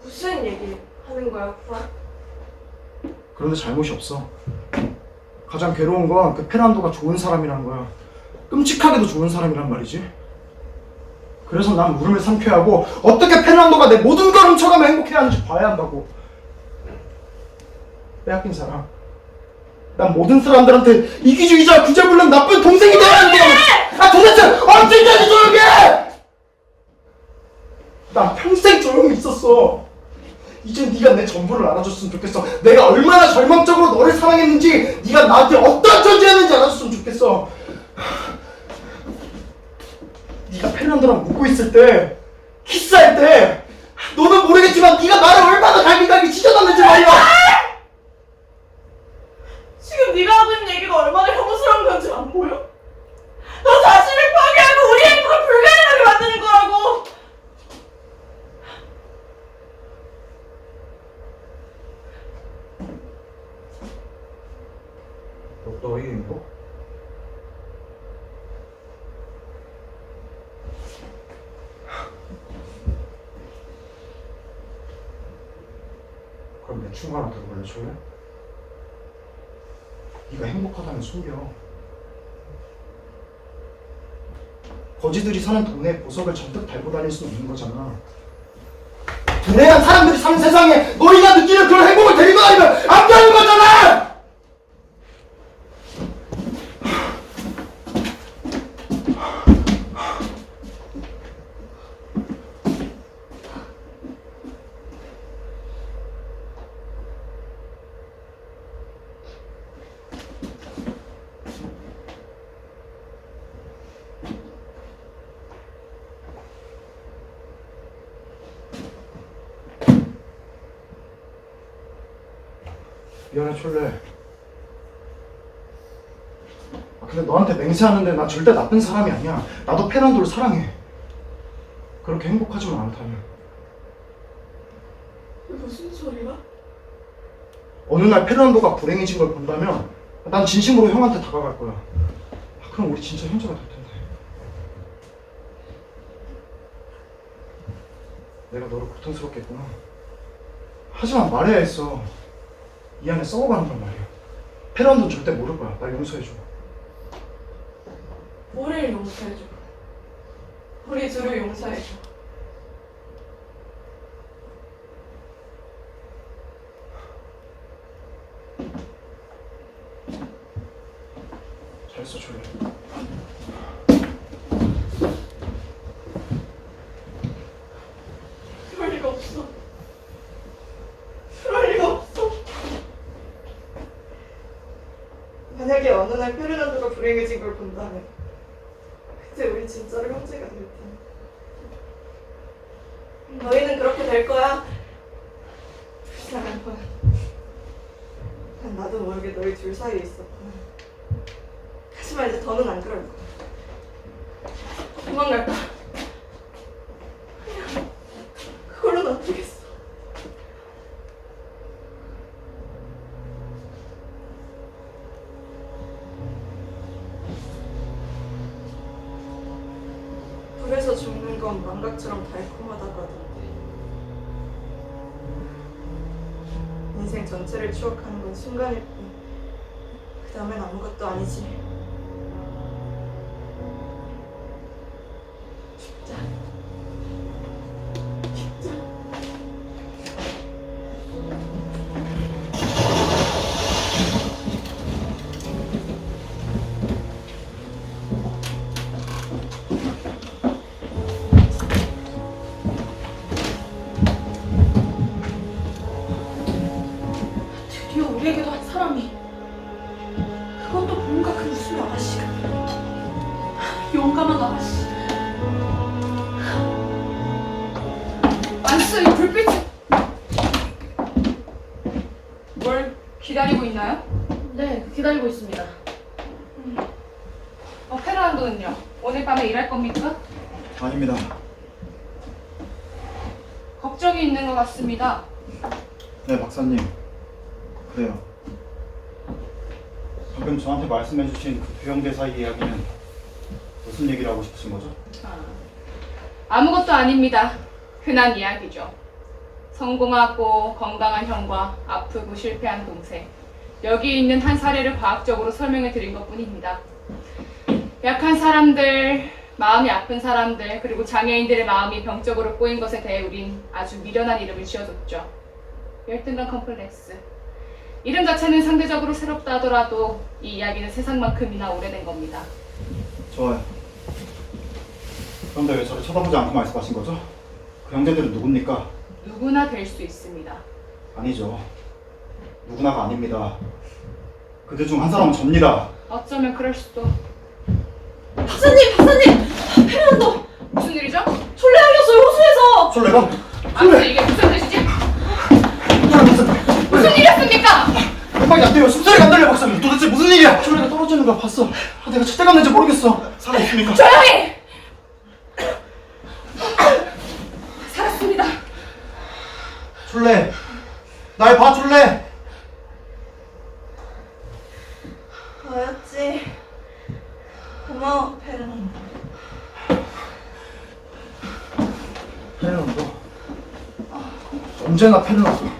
무슨 얘기 하는 거야, 후안? 그런데 잘못이 없어. 가장 괴로운 건 그 페르난도가 좋은 사람이라는 거야. 끔찍하게도 좋은 사람이란 말이지. 그래서 난 울음을 삼켜야 하고 어떻게 페르난도가 내 모든 걸 훔쳐가며 행복해야 하는지 봐야 한다고. 빼앗긴 사람. 난 모든 사람들한테 이기주의자, 구제불능, 나쁜 동생이 되어야 한다고. 도대체 언제까지 조용히 해! 난 평생 조용히 있었어. 이제 네가 내 전부를 알아줬으면 좋겠어. 내가 얼마나 절망적으로 너를 사랑했는지, 네가 나한테 어떤 존재였는지 알아줬으면 좋겠어. 네가 페르난도랑 웃고 있을 때, 키스할 때, 너는 모르겠지만 네가 나를 얼마나 갈기갈기 찢어놨는지 말이야. 지금 네가 하고 있는 얘기가 얼마나 혐오스러운 건지 안 보여? 너 자신을 파괴하고 우리 행복을 불가능하게 만드는 거라고! 너의 행복? 그럼 내 친구 하나 더 걸려줄래? 네가 행복하다면 숨겨. 거지들이 사는 동네에 보석을 잔뜩 달고 다닐 수 없는 거잖아. 불행한 사람들이 사는 세상에 너희가 느끼는 그런 행복을 데리고 다니면 안 되는 거잖아! 미안해 촐레. 근데 너한테 맹세하는데 난 절대 나쁜 사람이 아니야. 나도 페르난도를 사랑해. 그렇게 행복하지만 않다면. 무슨 소리야? 어느 날 페르난도가 불행해진 걸 본다면 난 진심으로 형한테 다가갈 거야. 그럼 우리 진짜 형제가 될 텐데. 내가 너를 고통스럽게 했구나. 하지만 말해야 했어. 이 안에 썩어가는 걸 말이야. 페런돈 절대 모를 거야. 날 용서해줘. 우리를 용서해줘. 우리 둘을 용서해줘. 잘했어, 졸래. 그럴 리가 없어. 그럴 리가 없어. 만약에 어느 날 페르난도가 불행해진 걸 본다면 그때 우리 진짜로 형제가 될 텐데. 너희는 그렇게 될 거야. 불쌍한 거야. 난 나도 모르게 너희 둘 사이에 있었구나. 하지만 이제 더는 안 그럴 거야. 도망갈 거야. 그냥 그걸로는 안 되겠어. 불에서 죽는 건 망각처럼 달콤하다고 하던데. 인생 전체를 추억하는 건 순간일 뿐. 그 다음엔 아무것도 아니지. 죽자. 죽자. 드디어 우리에게도 한 사람이, 그것도 뭔가 그 무슨 아가씨가, 용감한 아가씨. 안스, 이 불빛이 뭘 기다리고 있나요? 네, 기다리고 있습니다. 페르난도는요? 오늘 밤에 일할 겁니까? 아닙니다. 걱정이 있는 것 같습니다. 네, 박사님. 그래요. 방금 저한테 말씀해주신 그 두 형제 사이 이야기는 무슨 얘기를 하고 싶으신 거죠? 아무것도 아닙니다. 흔한 이야기죠. 성공하고 건강한 형과 아프고 실패한 동생. 여기 있는 한 사례를 과학적으로 설명해 드린 것뿐입니다. 약한 사람들, 마음이 아픈 사람들, 그리고 장애인들의 마음이 병적으로 꼬인 것에 대해 우린 아주 미련한 이름을 지어줬죠. 열등감 컴플렉스. 이름 자체는 상대적으로 새롭다 하더라도 이 이야기는 세상만큼이나 오래된 겁니다. 좋아요. 그런데 왜 저를 쳐다보지 않고 말씀하신 거죠? 그 형제들은 누굽니까? 누구나 될 수 있습니다. 아니죠. 누구나가 아닙니다. 그들 중 한 사람은 접니다. 어쩌면 그럴 수도. 박사님! 페르난도! 무슨 일이죠? 졸래하겠어요, 호수에서! 솔레가? 아무튼 이게 무슨 뜻이지? 무슨 일이었습니까? 음악이 안 돼요. 숨소리가 안 들려, 박사님. 도대체 무슨 일이야? 솔레가 떨어지는 걸 봤어. 내가 첫대 갔는지 모르겠어. 살아있습니까? 조용히! 살았습니다. 솔레, 날 봐, 솔레. 너였지. 고마워, 페르난도. 페르난도. 언제나 페르난도.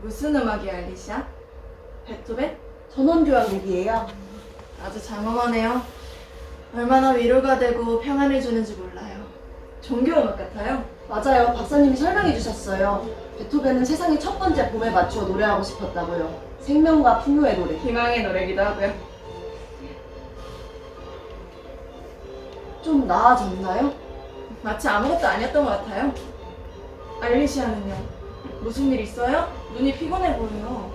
무슨 음악이야, 알리샤? 베토벤? 전원교향곡이에요. 아주 장엄하네요. 얼마나 위로가 되고 평안을 주는지 몰라요. 종교음악 같아요. 맞아요. 박사님이 설명해 주셨어요. 베토벤은 세상의 첫 번째 봄에 맞추어 노래하고 싶었다고요. 생명과 풍요의 노래. 희망의 노래기도 하고요. 좀 나아졌나요? 마치 아무것도 아니었던 것 같아요. 알리시아는요? 무슨 일 있어요? 눈이 피곤해 보여요.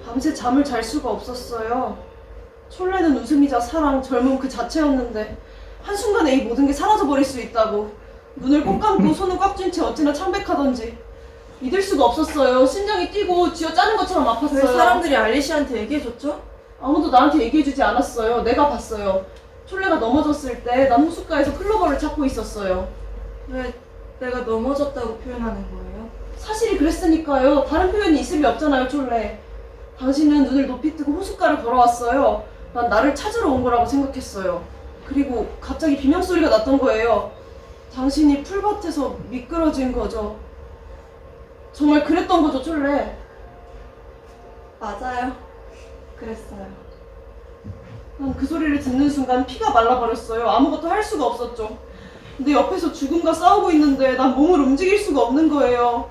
밤새 잠을 잘 수가 없었어요. 촐레는 웃음이자 사랑, 젊음 그 자체였는데 한순간에 이 모든 게 사라져버릴 수 있다고. 눈을 꼭 감고 손을 꽉 쥔 채 어찌나 창백하던지 믿을 수가 없었어요. 심장이 뛰고 쥐어짜는 것처럼 왜 아팠어요. 사람들이 알리시아한테 얘기해줬죠? 아무도 나한테 얘기해주지 않았어요. 내가 봤어요. 촐레가 넘어졌을 때 난 호숫가에서 클로버를 찾고 있었어요. 왜 내가 넘어졌다고 표현하는 거예요? 사실이 그랬으니까요. 다른 표현이 있을 리 없잖아요, 촐레. 당신은 눈을 높이 뜨고 호숫가를 걸어왔어요. 난 나를 찾으러 온 거라고 생각했어요. 그리고 갑자기 비명소리가 났던 거예요. 당신이 풀밭에서 미끄러진 거죠. 정말 그랬던 거죠, 촐레. 맞아요. 그랬어요. 난 그 소리를 듣는 순간 피가 말라버렸어요. 아무것도 할 수가 없었죠. 내 옆에서 죽음과 싸우고 있는데 난 몸을 움직일 수가 없는 거예요.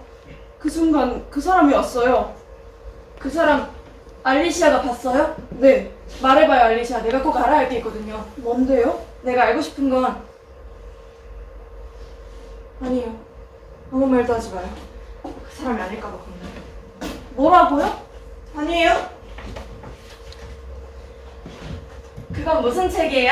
그 순간 그 사람이 왔어요. 그 사람 알리시아가 봤어요? 네, 말해봐요, 알리시아. 내가 꼭 알아야 할 게 있거든요. 뭔데요? 내가 알고 싶은 건 아니에요. 아무 말도 하지 마요. 그 사람이 아닐까봐 겁나요. 뭐라고요? 아니에요. 그건 무슨 책이에요?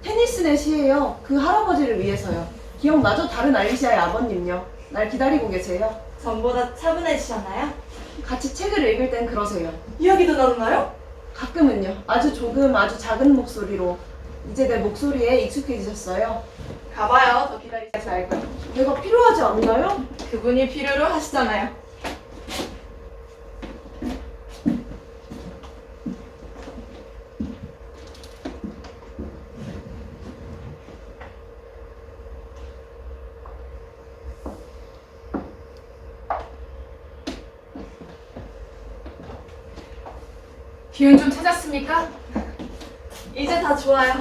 테니스의 시예요. 그 할아버지를 위해서요. 기억나죠? 다른 알리시아의 아버님요. 날 기다리고 계세요. 전보다 차분해지셨나요? 같이 책을 읽을 땐 그러세요. 이야기도 나누나요? 가끔은요. 아주 조금 아주 작은 목소리로. 이제 내 목소리에 익숙해지셨어요. 가봐요. 더 기다리지 말고요. 내가 필요하지 않나요? 그분이 필요로 하시잖아요. 기운 좀 찾았습니까? 이제 다 좋아요.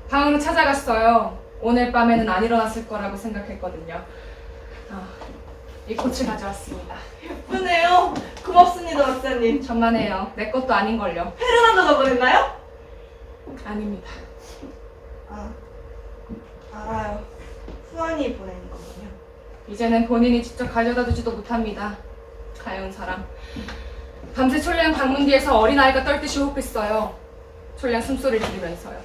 방으로 찾아갔어요. 오늘 밤에는 안 일어났을 거라고 생각했거든요. 이 꽃을 가져왔습니다. 예쁘네요. 고맙습니다, 박사님. 천만에요. 내 것도 아닌걸요. 페르난도가 보냈나요? 아닙니다. 아, 알아요. 후안이 보낸 거군요. 이제는 본인이 직접 가져다 주지도 못합니다. 가여운 사람. 밤새 촐레한 방문 뒤에서 어린아이가 떨듯이 호흡했어요. 촐레한 숨소리를 들으면서요.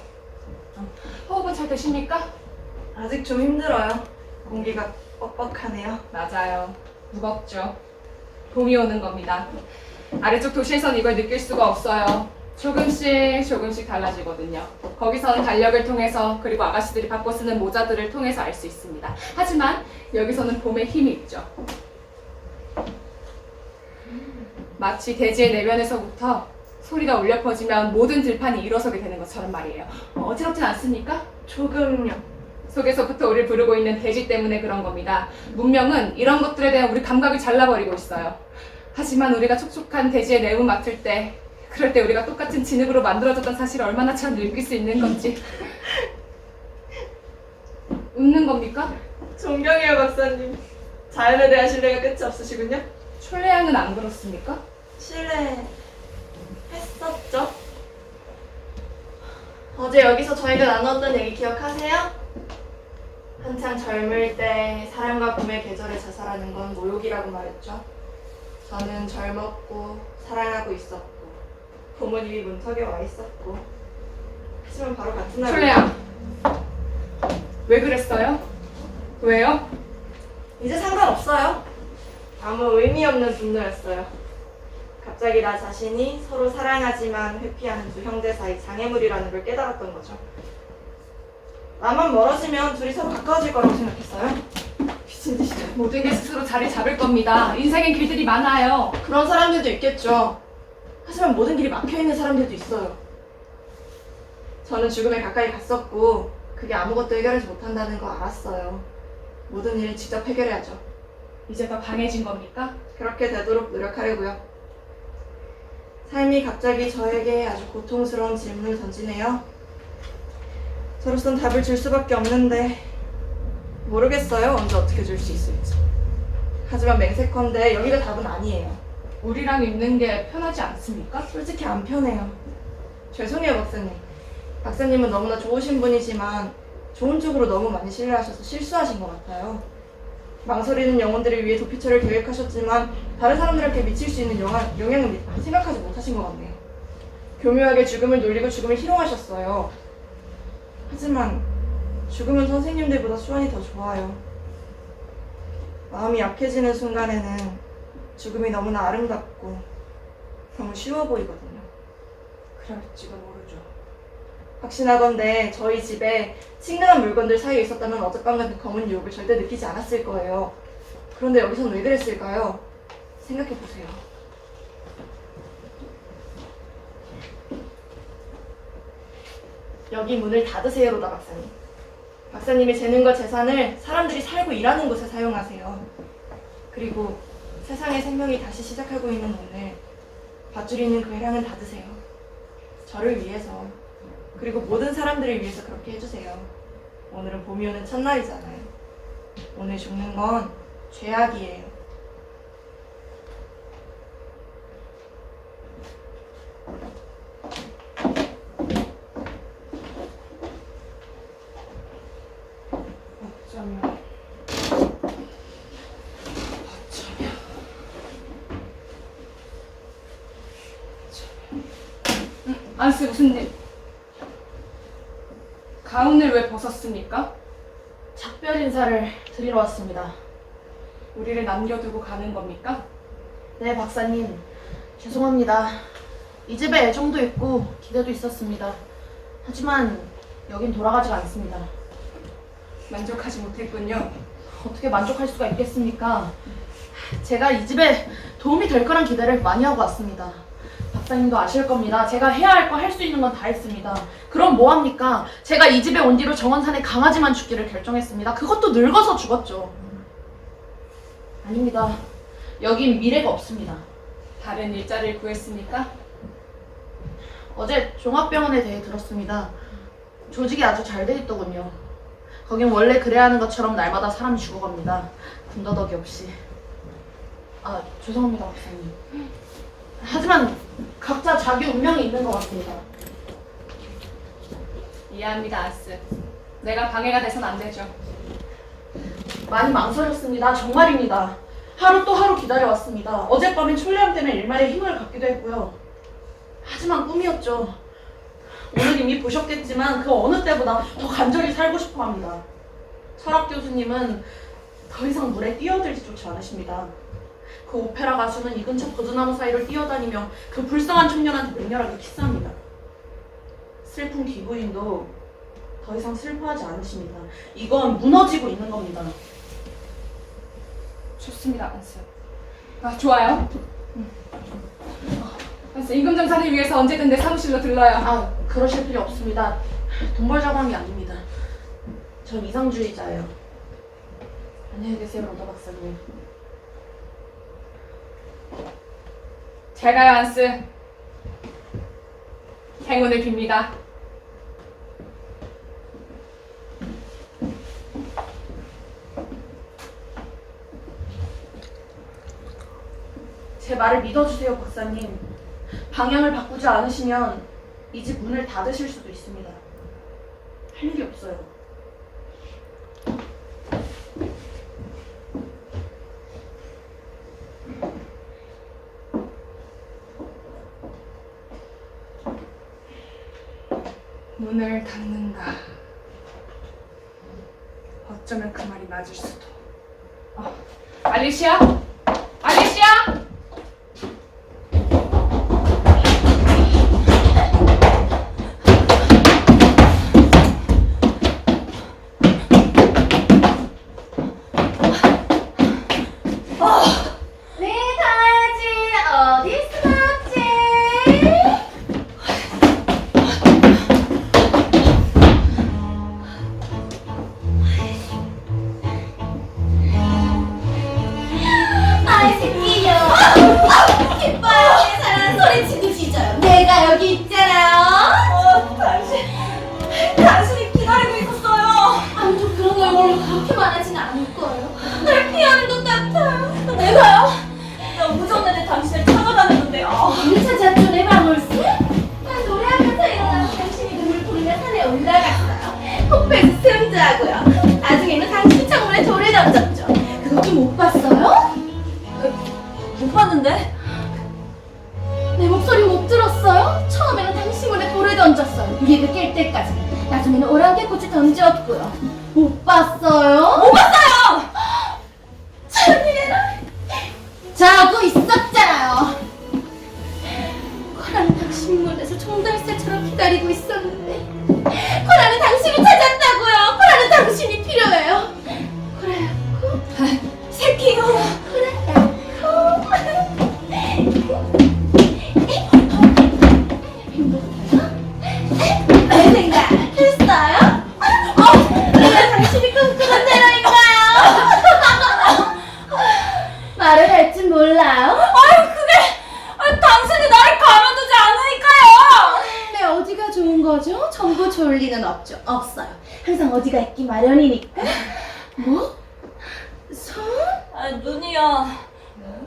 호흡은 잘 되십니까? 아직 좀 힘들어요. 공기가 뻑뻑하네요. 맞아요. 무겁죠. 봄이 오는 겁니다. 아래쪽 도시에선 이걸 느낄 수가 없어요. 조금씩 달라지거든요. 거기서는 달력을 통해서 그리고 아가씨들이 바꿔 쓰는 모자들을 통해서 알 수 있습니다. 하지만 여기서는 봄의 힘이 있죠. 마치 대지의 내면에서부터 소리가 울려 퍼지면 모든 들판이 일어서게 되는 것처럼 말이에요. 어지럽진 않습니까? 조금요. 속에서부터 우리를 부르고 있는 대지 때문에 그런 겁니다. 문명은 이런 것들에 대한 우리 감각을 잘라버리고 있어요. 하지만 우리가 촉촉한 대지의 내음을 맡을 때, 그럴 때 우리가 똑같은 진흙으로 만들어졌던 사실을 얼마나 잘 느낄 수 있는 건지. 웃는 겁니까? 존경해요, 박사님. 자연에 대한 신뢰가 끝이 없으시군요. 촐레양은 안 그렇습니까? 신뢰했었죠. 어제 여기서 저희가 나눴던 얘기 기억하세요? 한창 젊을 때 사랑과 봄의 계절에 자살하는 건 모욕이라고 말했죠. 저는 젊었고 사랑하고 있었고 부모님이 문턱에 와 있었고 하지만 바로 같은 날 촐레양, 왜 그랬어요? 왜요? 이제 상관없어요. 아무 의미 없는 분노였어요. 갑자기 나 자신이 서로 사랑하지만 회피하는 두 형제 사이 장애물이라는 걸 깨달았던 거죠. 나만 멀어지면 둘이 서로 가까워질 거라고 생각했어요. 미친 듯이죠. 모든 게 스스로 자리 잡을 겁니다. 인생엔 길들이 많아요. 그런 사람들도 있겠죠. 하지만 모든 길이 막혀있는 사람들도 있어요. 저는 죽음에 가까이 갔었고 그게 아무것도 해결하지 못한다는 거 알았어요. 모든 일을 직접 해결해야죠. 이제 더 강해진 겁니까? 그렇게 되도록 노력하려고요. 삶이 갑자기 저에게 아주 고통스러운 질문을 던지네요. 저로선 답을 줄 수밖에 없는데 모르겠어요. 언제 어떻게 줄 수 있을지. 하지만 맹세컨대 여기가 답은 아니에요. 우리랑 있는 게 편하지 않습니까? 솔직히 안 편해요. 죄송해요, 박사님. 박사님은 너무나 좋으신 분이지만 좋은 쪽으로 너무 많이 신뢰하셔서 실수하신 것 같아요. 망설이는 영혼들을 위해 도피처를 계획하셨지만 다른 사람들한테 미칠 수 있는 영향을 생각하지 못하신 것 같네요. 교묘하게 죽음을 놀리고 죽음을 희롱하셨어요. 하지만 죽음은 선생님들보다 수완이 더 좋아요. 마음이 약해지는 순간에는 죽음이 너무나 아름답고 너무 쉬워 보이거든요. 그럴지도 모르죠. 확신하건대 저희 집에 친근한 물건들 사이에 있었다면 어젯밤 같은 검은 유혹을 절대 느끼지 않았을 거예요. 그런데 여기선 왜 그랬을까요? 생각해보세요. 여기 문을 닫으세요로다, 박사님. 박사님의 재능과 재산을 사람들이 살고 일하는 곳에 사용하세요. 그리고 세상의 생명이 다시 시작하고 있는 오늘 밧줄 있는 그 회랑은 닫으세요. 저를 위해서, 그리고 모든 사람들을 위해서 그렇게 해주세요. 오늘은 봄이 오는 첫날이잖아요. 오늘 죽는 건 죄악이에요. 어쩌면 안스 무슨님? 가운을 왜 벗었습니까? 작별 인사를 드리러 왔습니다. 우리를 남겨두고 가는 겁니까? 네, 박사님. 죄송합니다. 이 집에 애정도 있고 기대도 있었습니다. 하지만 여긴 돌아가지가 않습니다. 만족하지 못했군요. 어떻게 만족할 수가 있겠습니까? 제가 이 집에 도움이 될 거란 기대를 많이 하고 왔습니다. 박사님도 아실 겁니다. 제가 해야 할 거 할 수 있는 건 다 했습니다. 그럼 뭐합니까? 제가 이 집에 온 뒤로 정원산에 강아지만 죽기를 결정했습니다. 그것도 늙어서 죽었죠. 아닙니다. 여긴 미래가 없습니다. 다른 일자리를 구했습니까? 어제 종합병원에 대해 들었습니다. 조직이 아주 잘 돼 있더군요. 거긴 원래 그래야 하는 것처럼 날마다 사람이 죽어갑니다. 군더더기 없이. 아, 죄송합니다, 박사님. 하지만 각자 자기 운명이 있는 것 같습니다. 이해합니다, 안스. 내가 방해가 돼선 안 되죠. 많이 망설였습니다. 정말입니다. 하루 또 하루 기다려왔습니다. 어젯밤엔 초래함 때문에 일말의 힘을 갖기도 했고요. 하지만 꿈이었죠. 오늘 이미 보셨겠지만 그 어느 때보다 더 간절히 살고 싶어 합니다. 철학 교수님은 더 이상 물에 뛰어들지조차 않으십니다. 그 오페라 가수는 이 근처 버드나무 사이를 뛰어다니며 그 불쌍한 청년한테 맹렬하게 키스합니다. 슬픈 기부인도 더 이상 슬퍼하지 않으십니다. 이건 무너지고 있는 겁니다. 좋습니다, 안스. 아, 좋아요. 안스, 임금 정산을 위해서 언제든 내 사무실로 들러요. 아, 그러실 필요 없습니다. 돈벌 자광이 아닙니다. 전 이상주의자예요. 안녕히 계세요, 로더 박사님. 잘 가요, 안스. 행운을 빕니다. 제 말을 믿어주세요, 박사님. 방향을 바꾸지 않으시면 이 집 문을 닫으실 수도 있습니다. 할 일이 없어요. 문을 닫는다. 어쩌면 그 말이 맞을 수도. 알리시아? 알리시아? 네, 강아지 어디 숨었지? 못 봤어요? 못 봤는데? 내 목소리 못 들었어요? 처음에는 당신 문에 돌을 던졌어요. 유리를 깰 때까지. 나중에는 오랑캐꽃을 던졌고요. 못 봤어요? 못 봤어요! 참이라 자고 있었잖아요. 코라는 당신 문에서 총달새처럼 기다리고 있었는데 코라는 당신을 찾았다고요. 코라는 당신이 필요해요. 코라야코 새끼요. 코라야코 내 생각했어요? 내가 당신이 꿈꾸던 대로인가요? 말을 할 줄 몰라요? 당신이 나를 가만두지 않으니까요. 네, 어디가 좋은 거죠? 전부 좋을 리는 없어요. 항상 어디가 있기 마련이니까. 뭐? 손? 눈이요.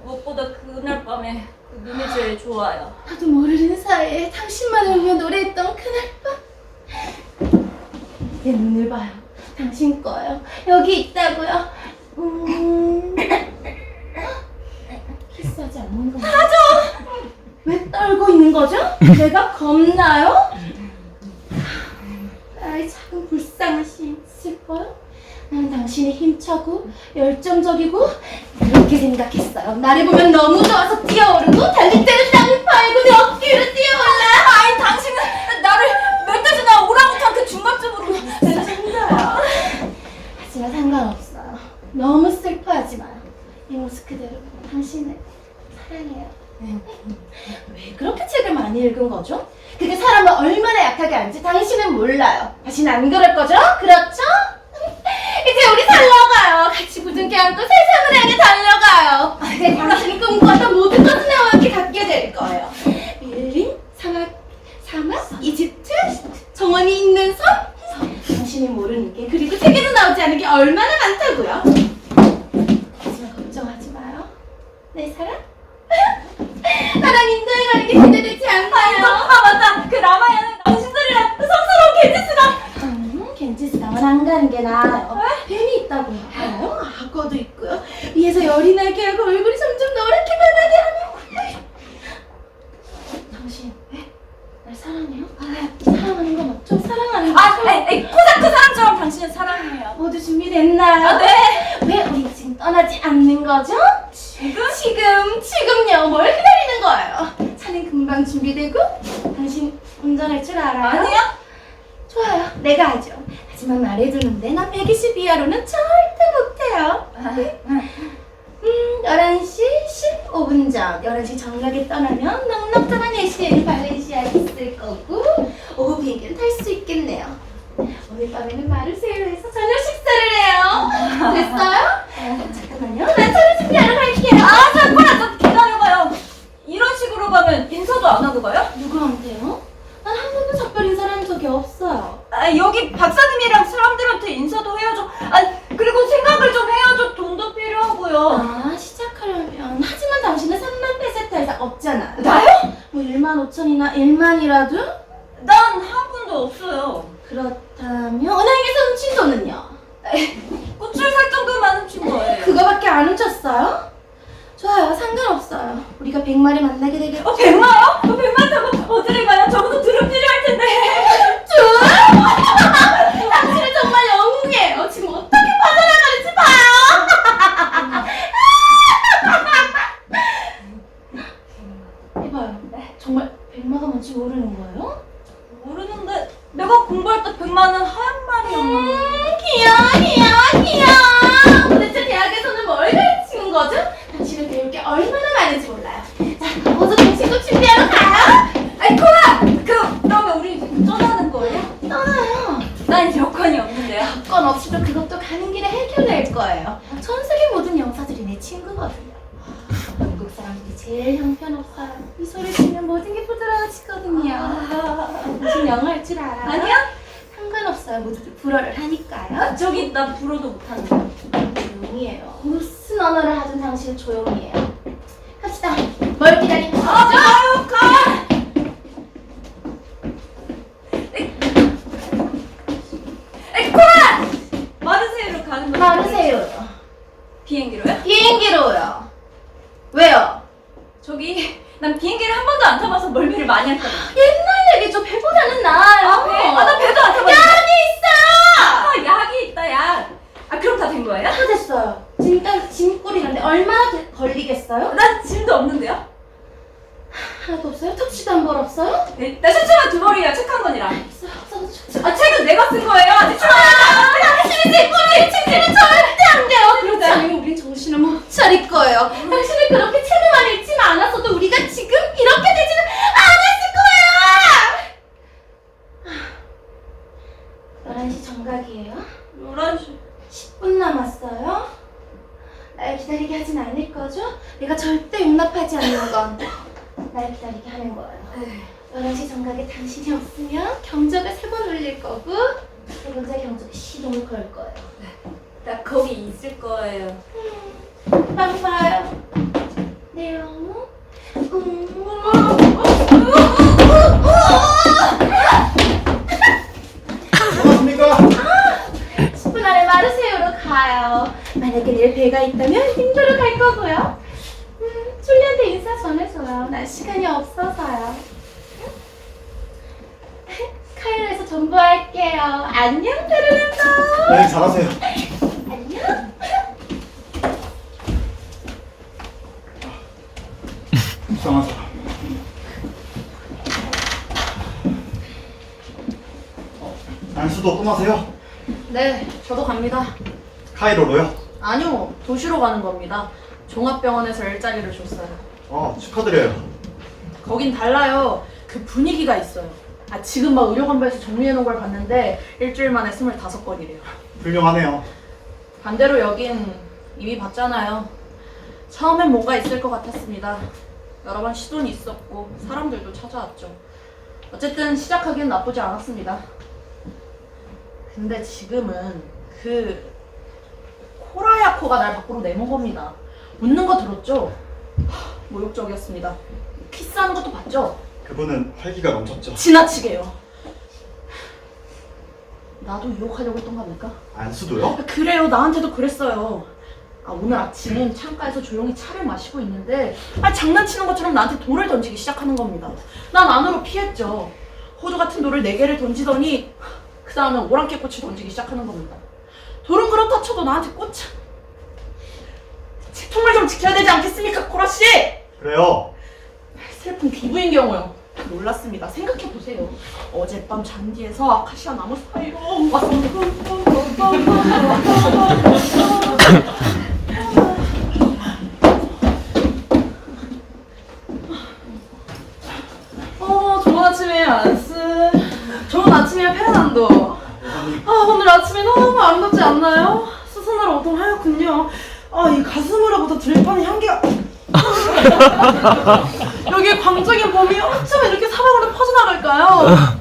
무엇보다 그날 밤에 그 눈이 제일 좋아요. 나도 모르는 사이에 당신만을 위해 노래했던 그날 밤. 내 눈을 봐요. 당신 거요. 여기 있다고요. 키스하지 않는 건가요? 하죠! 왜 떨고 있는 거죠? 내가 겁나요? 나의 작은 불쌍하심이 있을까요? 난 당신이 힘차고 열정적이고 이렇게 생각했어요. 나를 보면 너무 좋아서 뛰어오르고 달릴 때는 땅을 팔고 내 어깨 위로 뛰어올라. 아니 당신은 나를 멧돼지나 오랑우탄 그 중간쯤으로 생겨요. 하지만 상관없어요. 너무 슬퍼하지 마요. 이 모습 그대로 당신을 사랑해요. 왜 그렇게 책을 많이 읽은 거죠? 그게 사람을 얼마나 약하게 하는지 당신은 몰라요. 다시는 안 그럴 거죠? 그렇죠? 이제 우리 달려가요. 같이 부둥켜 안고 세상을 향해 달려가요. 이제 당신이 꿈꾸었던 모든 것을 나와 함께 갖게 될 거예요. 밀림, 사막, 이집트, 정원이 있는 섬. 당신이 모르는 게 그리고 책에도 나오지 않은 게 얼마나 많다고요. 하지만 걱정하지 마요. 내 사랑? 나랑 인도에 가는 게 기대되지 않나요? 맞다. 그 라마야는 당신들이랑 성스러운 겐지스가. 겐지스강은 안 가는 게 나아요. 뱀이 있다고요. 알아요? 악어도 있고요. 위에서 열이 나게 하고 얼굴이 점점 노랗게 변하게 하면. 당신 날 사랑해요? 사랑하는 거 맞죠? 사랑하는 거 맞죠? 코사크 사람처럼 당신을 사랑해요. 모두 준비됐나요? 네. 왜 우리 지금 떠나지 않는 거죠? 지금요. 뭘 기다리는 거예요? 차는 금방 준비되고 당신 운전할 줄 알아요? 아니요. 좋아요. 내가 하죠. 하지만 말해두는데 나 120 이하로는 절대 못해요. 11시 15분 전 11시 정각에 떠나면 넉넉한 4시에는 발렌시아에 있을 거고 오후 비행기는 탈 수 있겠네요. 오늘 밤에는 마르세유에서 저녁 식사를 해요. 됐어요? 잠깐만요. 난 차를 준비하러 갈게요. 잠깐만, 기다려봐요. 이런 식으로 가면 인사도 안 하고 가요? 누구한테요? 난 한 번도 작별 인사를 한 적이 없어요. 여기 박사님이랑 사람들한테 인사도 해야죠. 그리고 생각을 좀 해야죠. 돈도 필요하고요. 시작하려면 하지만 당신은 3만 페세타 이상 없잖아요. 나요? 뭐 1만 5천이나 1만이라도? 난 한 푼도 없어요. 그렇다면 은행에서 훔친 돈은요? 꽃을 살 정도만 훔친 거예요. 그거밖에 안 훔쳤어요? 좋아요. 상관없어요. 우리가 100마리 만나게 되겠죠? 100마요? 100만 타고 어디를 가요? 적어도 둘은 필요할 텐데. 둘? 당신은 정말 영웅이에요. 지금 어떻게 빠져나가는지 봐요. 해봐요. 정말 100마가 뭔지 모르는 거예요? 모르는데 내가 공부할 때 100만은 하얀 말이었나? 귀여워. 도대체 대학에서는 뭘 가르치는 거죠? 당신은 배울 게 얼마나 많은지 몰라요. 자, 어서 당신도 준비하러 가요. 코라! 그러면 우리 떠나는 거예요? 떠나요. 난 여권이 없는데요. 건 없이도 그것도 가는 길에 해결될 거예요. 전 세계 모든 영사들이 내 친구거든요. 영국 사람들이 제일 형편없어요. 이 소리 들으면 모든 게 부드러워지거든요. 당신 영어 할 줄 알아요? 아니요? 상관없어요. 모두들 불어를 하니까요. 저기 나 불어도 못하는데. 조용히 해요. 무슨 언어를 하든 당신은 조용히 해요. 갑시다. 뭘 기다리는 거죠? 가! 코라! 마르세유로 가는 거 마르세유요. 비행기로요? 저기 난 비행기를 한 번도 안 타봐서 멀미를 많이 했거든. 옛날 얘기죠. 배보다는 나아요. 아, 배? 아, 나 배도 안 타봤는데. 약이 있어요. 아, 약이 있다, 약. 아, 그럼 다 된 거예요? 다 됐어요. 지금까지 짐 꾸리는데 얼마나 걸리겠어요? 난 짐도 없는데요? 하나도 없어요? 특치도 한 벌 없어요? 네, 나 셔츠만 2벌이에요, 책한 권이랑. 없어요. 없어요. 아, 책은 내가 쓴 거예요. 아직 당신이 제 꿈을 책임지는 절대 안 돼요. 그렇지 않으면 우린 정신을 못 차릴 거예요. 당신이 그렇게 책을만 읽지는 않았어도 우리가 지금 이렇게 되지는 않았을 거예요. 11시 정각이에요. 11시. 10분 남았어요. 날 기다리게 하진 않을 거죠? 내가 절대 용납하지 않는 건 날 기다리게 하는 거예요. 11시 정각에 당신이 없으면 경적을 3번 울릴 거고 3번째 경적에 시동을 걸 거예요. 나 거기 있을 거예요. 빵 봐요. 네요. 고맙습니까? 10분 안에 마르세유로 가요. 만약에 내일 배가 있다면 인도로 갈 거고요. 줄리한테 인사 전해줘요. 난 시간이 없어서요. 카이로에서 전부할게요. 안녕, 페르난도. 네, 잘하세요. 안녕. 이상한 사람. 안수도 또 마세요? 네, 저도 갑니다. 카이로로요? 아니요, 도시로 가는 겁니다. 종합병원에서 일자리를 줬어요. 축하드려요. 거긴 달라요. 그 분위기가 있어요. 지금 막 의료관부에서 정리해놓은 걸 봤는데 일주일 만에 25건이래요. 훌륭하네요. 반대로 여긴 이미 봤잖아요. 처음엔 뭔가 있을 것 같았습니다. 여러 번 시도는 있었고 사람들도 찾아왔죠. 어쨌든 시작하기엔 나쁘지 않았습니다. 근데 지금은 그 코라야코가 날 밖으로 내몬 겁니다. 웃는 거 들었죠? 모욕적이었습니다. 키스하는 것도 봤죠? 그분은 활기가 넘쳤죠. 지나치게요. 나도 유혹하려고 했던 거 아닐까? 안수도요? 그래요. 나한테도 그랬어요. 오늘 아침 창가에서 조용히 차를 마시고 있는데 장난치는 것처럼 나한테 돌을 던지기 시작하는 겁니다. 난 안으로 피했죠. 호두 같은 돌을 4개를 던지더니 그 다음에 오랑캐 꽃을 던지기 시작하는 겁니다. 돌은 그렇다 쳐도 나한테 꽃은 제 통을 좀 지켜야 되지 않겠습니까, 코라씨? 그래요. 슬픈 기부인 경우요. 놀랐습니다. 생각해보세요. 어젯밤 잔디에서 아카시아 나무 사이로 좋은 아침이에요, 안스. 좋은 아침이에요, 페르난도. 오늘 아침이 너무 아름답지 않나요? 수선화로 온통 하얗군요. 이 가슴으로부터 들판의 향기가 여기 광적인 봄이 어쩜 이렇게 사방으로 퍼져나갈까요?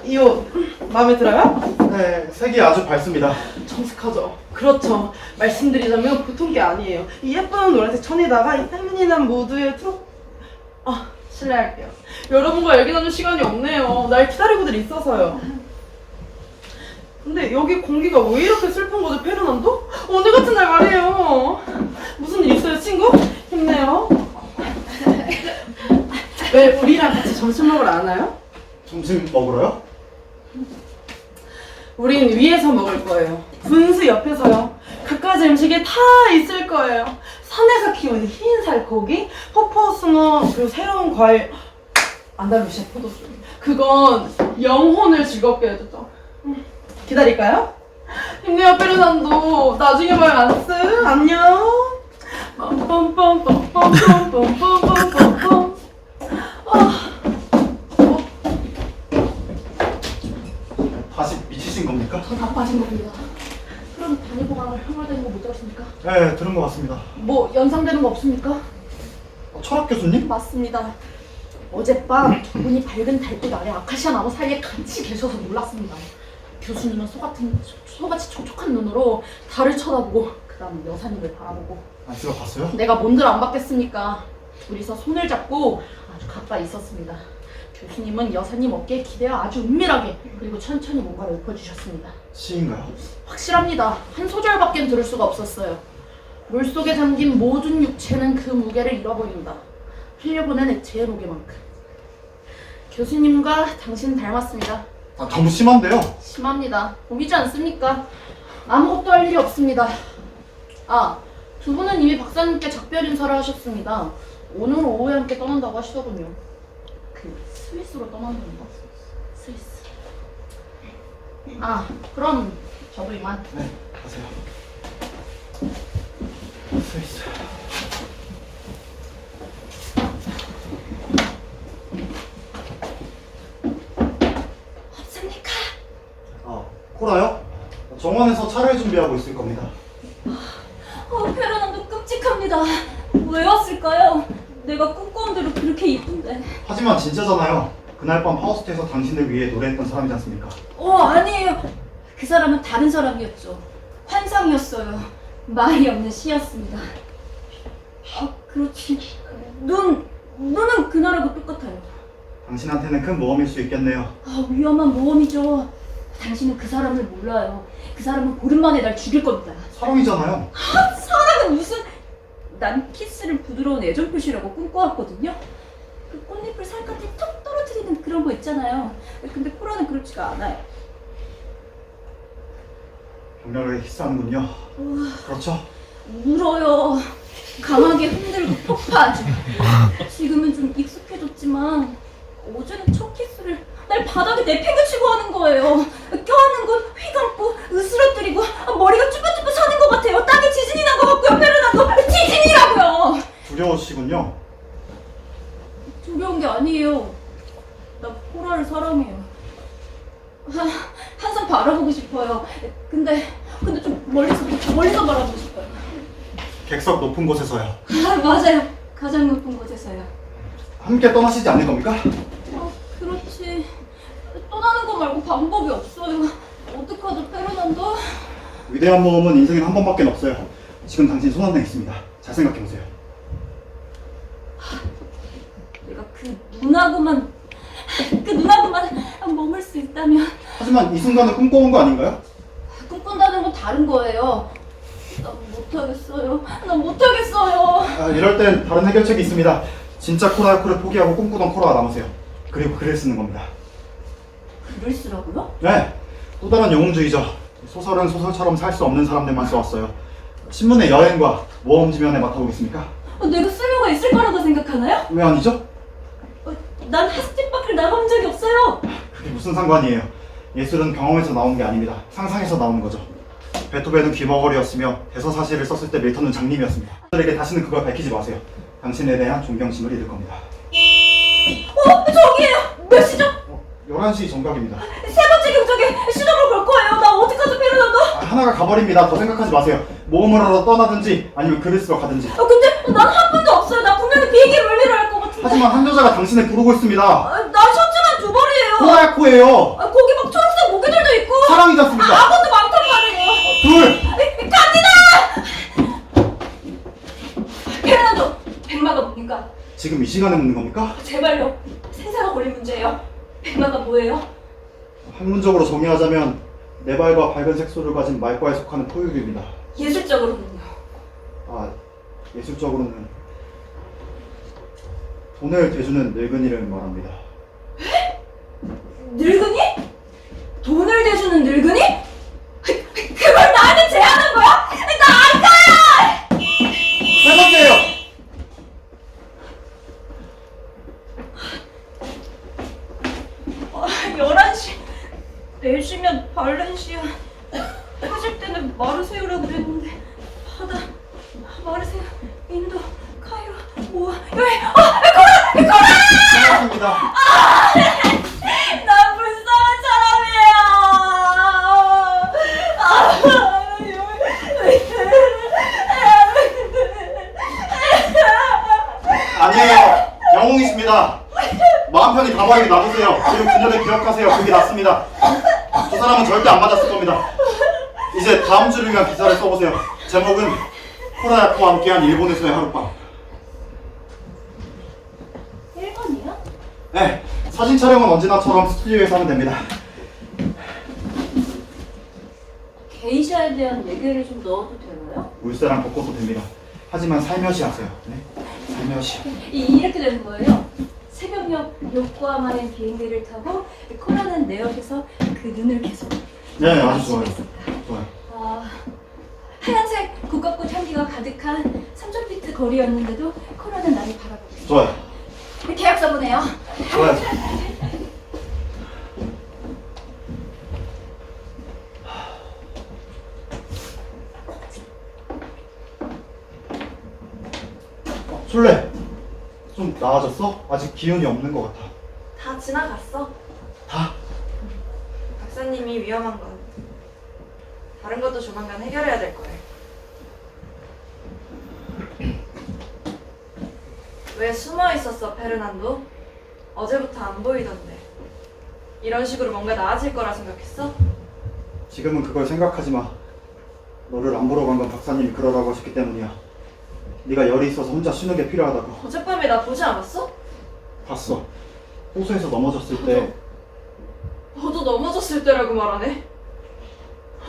이 옷 마음에 들어요? 네, 색이 아주 밝습니다. 정색하죠. 그렇죠. 말씀드리자면 보통 게 아니에요. 이 예쁜 노란색 천에다가 이 페미닌한 무드의 트로... 실례할게요. 여러분과 얘기 나눌 시간이 없네요. 날 기다리고들 있어서요. 근데 여기 공기가 왜 이렇게 슬픈 거죠, 페르난도? 오늘 같은 날 말이에요. 무슨 일 있어요, 친구? 힘내요. 왜 우리랑 같이 점심 먹으러 안 와요? 점심 먹으러요? 우린 위에서 먹을 거예요. 분수 옆에서요. 갖가지 음식이 다 있을 거예요. 산에서 키우는 흰 살코기, 퍼퍼숭어, 그리고 새로운 과일, 안달루시아 포도주. 그건 영혼을 즐겁게 해주죠. 기다릴까요? 힘내요, 페르난도. 나중에 봐요, 안스. 안녕. 빰빰빰빰빰빰빰빰빰빰. 다시 미치신 겁니까? 저 다 빠진 겁니다. 그럼 단일보감을 혐오되는 거 못 들었습니까? 네, 들은 것 같습니다. 뭐 연상되는 거 없습니까? 철학 교수님? 맞습니다. 어젯밤 두 분이 밝은 달빛 아래 아카시아 나무 사이에 같이 계셔서 놀랐습니다. 교수님은 소같이 촉촉한 눈으로 달을 쳐다보고 그 다음 여사님을 바라보고. 안수가 봤어요? 내가 뭔들 안 받겠습니까? 둘이서 손을 잡고 아주 가까이 있었습니다. 교수님은 여사님 어깨에 기대어 아주 은밀하게 그리고 천천히 뭔가를 읊어주셨습니다. 시인가요? 확실합니다. 한 소절밖엔 들을 수가 없었어요. 물속에 잠긴 모든 육체는 그 무게를 잃어버린다. 흘려보낸 액체의 무게만큼. 교수님과 당신 닮았습니다. 아, 너무 심한데요? 심합니다. 보이지 않습니까? 아무것도 할 일이 없습니다. 아, 두 분은 이미 박사님께 작별 인사를 하셨습니다. 오늘 오후에 함께 떠난다고 하시더군요. 그 스위스로 떠난다는가? 스위스. 아, 그럼 저도 이만. 네, 가세요. 스위스. 없습니까? 아, 코라요? 정원에서 차를 준비하고 있을 겁니다. 페르난도 끔찍합니다. 왜 왔을까요? 내가 꿈꿔온 대로 그렇게 이쁜데. 하지만 진짜잖아요. 그날 밤 파우스트에서 당신을 위해 노래했던 사람이지 않습니까? 아니에요. 그 사람은 다른 사람이었죠. 환상이었어요. 말이 없는 시였습니다. 그렇지. 눈은 그날하고 똑같아요. 당신한테는 큰 모험일 수 있겠네요. 위험한 모험이죠. 당신은 그 사람을 몰라요. 그 사람은 보름 만에 날 죽일 겁니다. 사랑이잖아요. 사랑은 무슨... 난 키스를 부드러운 애정 표시라고 꿈꿔왔거든요. 그 꽃잎을 살갗에 톡 떨어뜨리는 그런 거 있잖아요. 근데 코라는 그렇지가 않아요. 격렬하게 키스하는군요. 그렇죠? 울어요. 강하게 흔들고 폭파하죠. 지금은 좀 익숙해졌지만 어제는 첫 키스를 날 바닥에 내팽개치고 하는 거예요. 껴안는 건 휘감고 으스러뜨리고 머리가 쭈뼛쭈뼛 사는 것 같아요. 땅에 지진이 난 것 같고요. 페르난도 지진이라고요. 두려우시군요. 두려운 게 아니에요. 나 코라를 사랑해요. 항상 바라보고 싶어요. 근데 좀 멀리서 바라보고 싶어요. 객석 높은 곳에서요. 맞아요. 가장 높은 곳에서요. 함께 떠나시지 않을 겁니까? 그렇지. 떠나는 거 말고 방법이 없어요. 어떡하죠, 페르난도? 위대한 모험은 인생에 한 번밖에 없어요. 지금 당신 손 안에 있습니다. 잘 생각해보세요. 내가 그 눈하고만 머물 수 있다면. 하지만 이 순간을 꿈꿔온 거 아닌가요? 꿈꾼다는 건 다른 거예요. 난 못하겠어요. 이럴 땐 다른 해결책이 있습니다. 진짜 코라야코를 포기하고 꿈꾸던 코라가 남으세요. 그리고 글을 쓰는 겁니다. 글을 쓰라고요? 네, 또 다른 영웅주의죠. 소설은 소설처럼 살 수 없는 사람들만 써왔어요. 신문의 여행과 모험지면에 맡아보겠습니까? 내가 쓸모가 있을 거라고 생각하나요? 왜 아니죠? 난 하스틴 밖을 나가본 적이 없어요. 그게 무슨 상관이에요. 예술은 경험에서 나오는 게 아닙니다. 상상에서 나오는 거죠. 베토벤은 귀머거리였으며 대서사시를 썼을 때 밀턴은 장님이었습니다. 그들에게 다시는 그걸 밝히지 마세요. 당신에 대한 존경심을 잃을 겁니다. 저기에요. 몇 시죠? 11시 정각입니다. 세 번째 경적에 시동을 걸 거예요. 나 어떡하죠, 페르난도? 하나가 가버립니다. 더 생각하지 마세요. 모험을 하러 떠나든지 아니면 글을 쓰러 가든지. 근데 난 한 분도 없어요. 나 분명히 비행기 물리러 할 것 같은데. 하지만 한 여자가 당신을 부르고 있습니다. 나 셔츠만 두 벌이에요. 코라야코예요. 거기 막 초록색 모기들도 있고. 사랑이지 않습니까? 악어도 많단 말이에요. 둘! 갑니다! 페르난도, 백마가 뭡니까? 지금 이 시간에 묻는 겁니까? 제발요. 생사가 걸린 문제예요. 백마가 뭐예요? 학문적으로 정의하자면 네발과 밝은 색소를 가진 말과에 속하는 포유류입니다. 예술적으로는요. 예술적으로는 돈을 대주는 늙은이를 말합니다. 늙은이? 돈을 대주는 늙은이? 그걸 나한테 제안한 거야? 나 안 가요! 세 번째예요! 아, 11시. 4시면 발렌시아. 터질 때는 마르세유라고 그랬는데. 바다, 마르세유, 인도, 카이로, 모아, 여행. 고맙습니다. 난 불쌍한 사람이에요. 아니에요. 영웅이십니다. 마음 편히 가버리게 놔두세요. 지금 그녀를 기억하세요. 그게 낫습니다. 저 사람은 절대 안 맞았을 겁니다. 이제 다음 주를 위한 기사를 써보세요. 제목은 코라야코와 함께한 일본에서의 하룻밤. 1번이요? 네, 사진 촬영은 언제나처럼 스튜디오에서 하면 됩니다. 게이샤에 대한 얘기를 좀 넣어도 되나요? 거예요? 울세랑 벚꽃도 됩니다. 하지만 살며시 하세요. 네? 살며시. 이렇게 되는 거예요. 새벽녘 요코하마행 비행기를 타고 코라는 내 옆에서 그 눈을 계속 네, 아주 좋아요. 마주치고 있었다. 좋아요. 하얀색 국화꽃 향기가 가득한 3,000피트 거리였는데도 코라는 나를 바라보고 있어. 좋아요. 계약서 보내요. 좋아요. 술래, 좀 나아졌어? 아직 기운이 없는 것 같아. 다 지나갔어. 다? 박사님이 위험한 건 다른 것도 조만간 해결해야 될 거예요. 왜 숨어 있었어, 페르난도? 어제부터 안 보이던데. 이런 식으로 뭔가 나아질 거라 생각했어? 지금은 그걸 생각하지 마. 너를 안 보러 간 건 박사님이 그러라고 하셨기 때문이야. 네가 열이 있어서 혼자 쉬는 게 필요하다고. 어젯밤에 나 보지 않았어? 봤어. 호수에서 넘어졌을 때 너도 넘어졌을 때라고 말하네?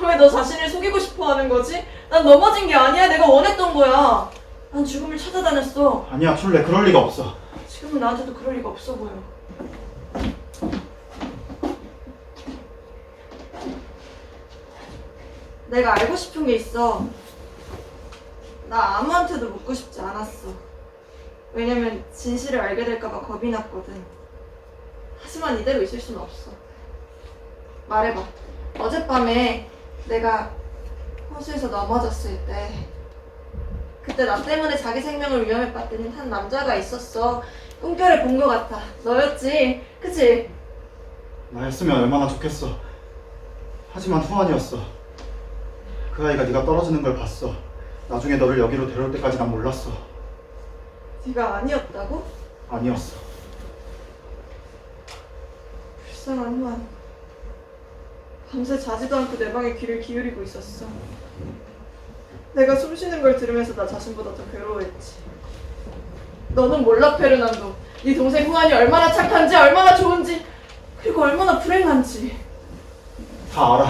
왜 너 자신을 속이고 싶어 하는 거지? 난 넘어진 게 아니야. 내가 원했던 거야. 난 죽음을 찾아다녔어. 아니야, 출래. 그럴 리가 없어. 지금은 나한테도 그럴 리가 없어 보여. 내가 알고 싶은 게 있어. 나 아무한테도 묻고 싶지 않았어. 왜냐면 진실을 알게 될까봐 겁이 났거든. 하지만 이대로 있을 순 없어. 말해봐. 어젯밤에 내가 호수에서 넘어졌을 때 그때 나 때문에 자기 생명을 위험에 빠뜨린 한 남자가 있었어. 꿈결에 본 것 같아. 너였지? 그치? 나였으면 얼마나 좋겠어. 하지만 후환이었어. 그 아이가 네가 떨어지는 걸 봤어. 나중에 너를 여기로 데려올 때까지 난 몰랐어. 네가 아니었다고? 아니었어. 불쌍한 후안. 밤새 자지도 않고 내 방에 귀를 기울이고 있었어. 내가 숨 쉬는 걸 들으면서 나 자신보다 더 괴로워했지. 너는 몰라, 페르난도. 네 동생 후안이 얼마나 착한지, 얼마나 좋은지, 그리고 얼마나 불행한지. 다 알아.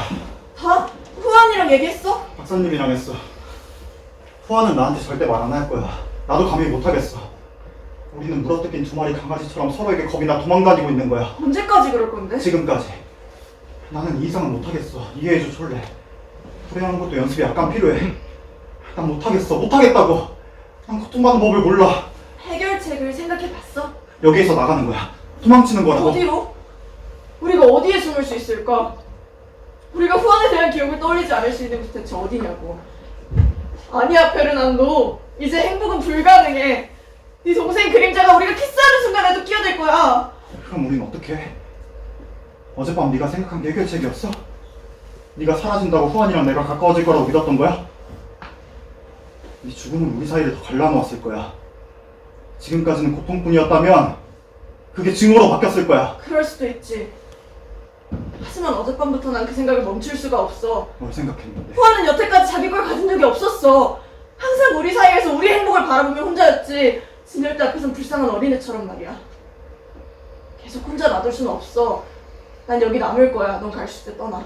다? 후안이랑 얘기했어? 박사님이랑 했어. 후환은 나한테 절대 말 안 할 거야. 나도 감히 못하겠어. 우리는 물어뜯긴 두 마리 강아지처럼 서로에게 겁이 나 도망다니고 있는 거야. 언제까지 그럴 건데? 지금까지. 나는 이 이상은 못하겠어. 이해해줘, 촐래. 불행한 것도 연습이 약간 필요해. 난 못하겠어. 못하겠다고. 난 고통받는 법을 몰라. 해결책을 생각해봤어? 여기에서 나가는 거야. 도망치는 거라고. 어디로? 우리가 어디에 숨을 수 있을까? 우리가 후안에 대한 기억을 떠올리지 않을 수 있는 곳이 대체 어디냐고. 아니야, 페르난도. 이제 행복은 불가능해. 네 동생 그림자가 우리가 키스하는 순간에도 끼어들 거야. 그럼 우린 어떻게 해? 어젯밤 네가 생각한 게 해결책이었어? 네가 사라진다고 후안이랑 내가 가까워질 거라고 믿었던 거야? 네 죽음은 우리 사이를 더 갈라놓았을 거야. 지금까지는 고통뿐이었다면 그게 증오로 바뀌었을 거야. 그럴 수도 있지. 하지만 어젯밤부터 난 그 생각을 멈출 수가 없어. 뭘 생각했는데? 후안은 여태까지 자기 걸 가진 적이 없었어. 항상 우리 사이에서 우리 행복을 바라보며 혼자였지. 진열대 앞에선 불쌍한 어린애처럼 말이야. 계속 혼자 놔둘 수는 없어. 난 여기 남을 거야. 넌 갈 수 있을 때 떠나.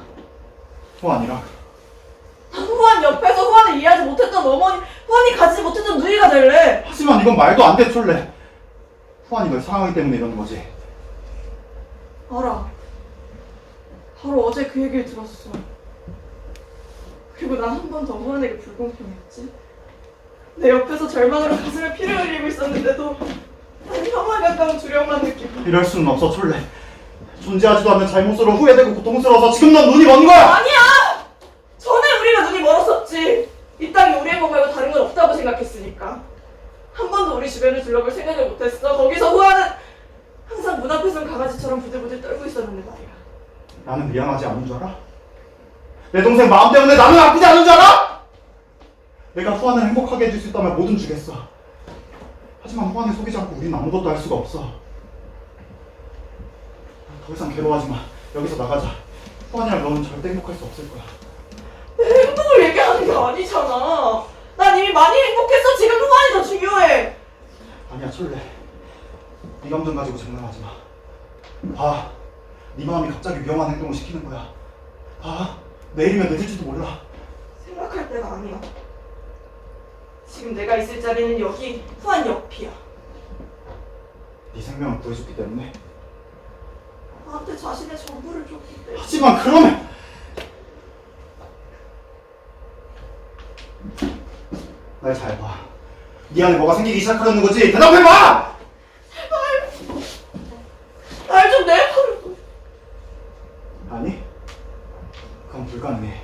후안이랑 난 후안 옆에서 후안을 이해하지 못했던 어머니, 후안이 가지지 못했던 누이가 될래. 하지만 이건 말도 안 돼, 촐래. 후안이 널 사랑하기 때문에 이러는 거지. 알아. 바로 어제 그 얘기를 들었어. 그리고 난 한 번 더 후안에게 불공평했지. 내 옆에서 절망으로 가슴에 피를 흘리고 있었는데도 난 혐오에 가까운 두려움만 느끼고. 이럴 수는 없어, 촐래. 존재하지도 않는 잘못으로 후회되고 고통스러워서 지금 넌 눈이 먼 거야! 아니야! 전에 우리가 눈이 멀었었지. 이 땅에 우리 행복 말고 다른 건 없다고 생각했으니까. 한 번도 우리 주변을 둘러볼 생각을 못했어. 거기서 후안은 항상 문 앞에선 강아지처럼 부들부들 떨고 있었는데 말이야. 나는 미안하지 않은 줄 알아? 내 동생 마음 때문에 나는 아프지 않은 줄 알아? 내가 후안을 행복하게 해줄 수 있다면 뭐든 주겠어. 하지만 후안을 속이지 않고 우린 아무것도 할 수가 없어. 더 이상 괴로워하지 마. 여기서 나가자. 후안이랑 너는 절대 행복할 수 없을 거야. 내 행복을 얘기하는 게 아니잖아. 난 이미 많이 행복했어. 지금 후안이 더 중요해. 아니야, 촐래. 네 감정 가지고 장난하지 마. 봐. 네 마음이 갑자기 위험한 행동을 시키는 거야. 봐. 내일이면 늦을지도 몰라. 생각할 때가 아니야. 지금 내가 있을 자리는 여기 후안 옆이야. 네 생명을 구해줬기 때문에. 나한테 자신의 전부를 줬기 때문에. 하지만 그러면 날 잘 봐. 네 안에 뭐가 생기기 시작하려는 거지? 대답해봐! 날 좀 내버려. 아니, 그건 불가능해.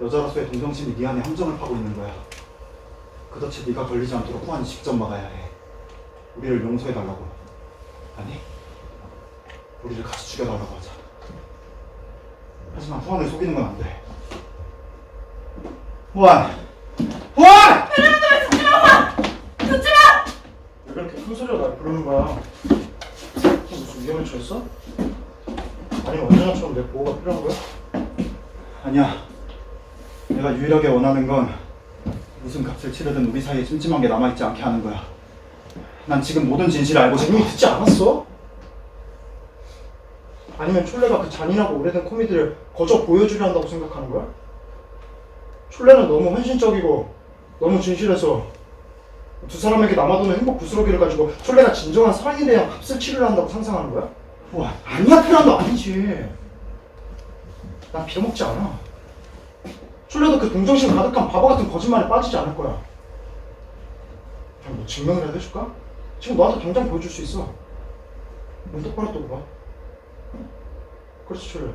여자로서의 동정심이 네 안에 함정을 파고 있는 거야. 그 덫에 네가 걸리지 않도록 후안이 직접 막아야 해. 우리를 용서해달라고. 아니, 우리를 같이 죽여달라고 하자. 하지만 후안을 속이는 건 안 돼. 후안! 후안! 왜 그렇게 큰 소리로 날 부르는 거야? 무슨 위험에 처했어? 아니 언제나처럼 내 보호가 필요한 거야? 아니야. 내가 유일하게 원하는 건 무슨 값을 치르든 우리 사이에 찜찜한 게 남아있지 않게 하는 거야. 난 지금 모든 진실을 알고 싶어. 이미 듣지 않았어? 아니면 촐레가 그 잔인하고 오래된 코미디를 거저 보여주려 한다고 생각하는 거야? 촐레는 너무 헌신적이고 너무 진실해서 두 사람에게 남아도는 행복 부스러기를 가지고 촐레가 진정한 사랑에 대한 값을 치르려 한다고 상상하는 거야? 후안, 아니야, 페란도 아니지. 난 빌어먹지 않아. 촐레도 그 동정심 가득한 바보 같은 거짓말에 빠지지 않을 거야. 그냥 뭐 증명이라도 해줄까? 지금 너한테 당장 보여줄 수 있어. 눈 똑바로 뜨고 봐. 그렇지, 촐레.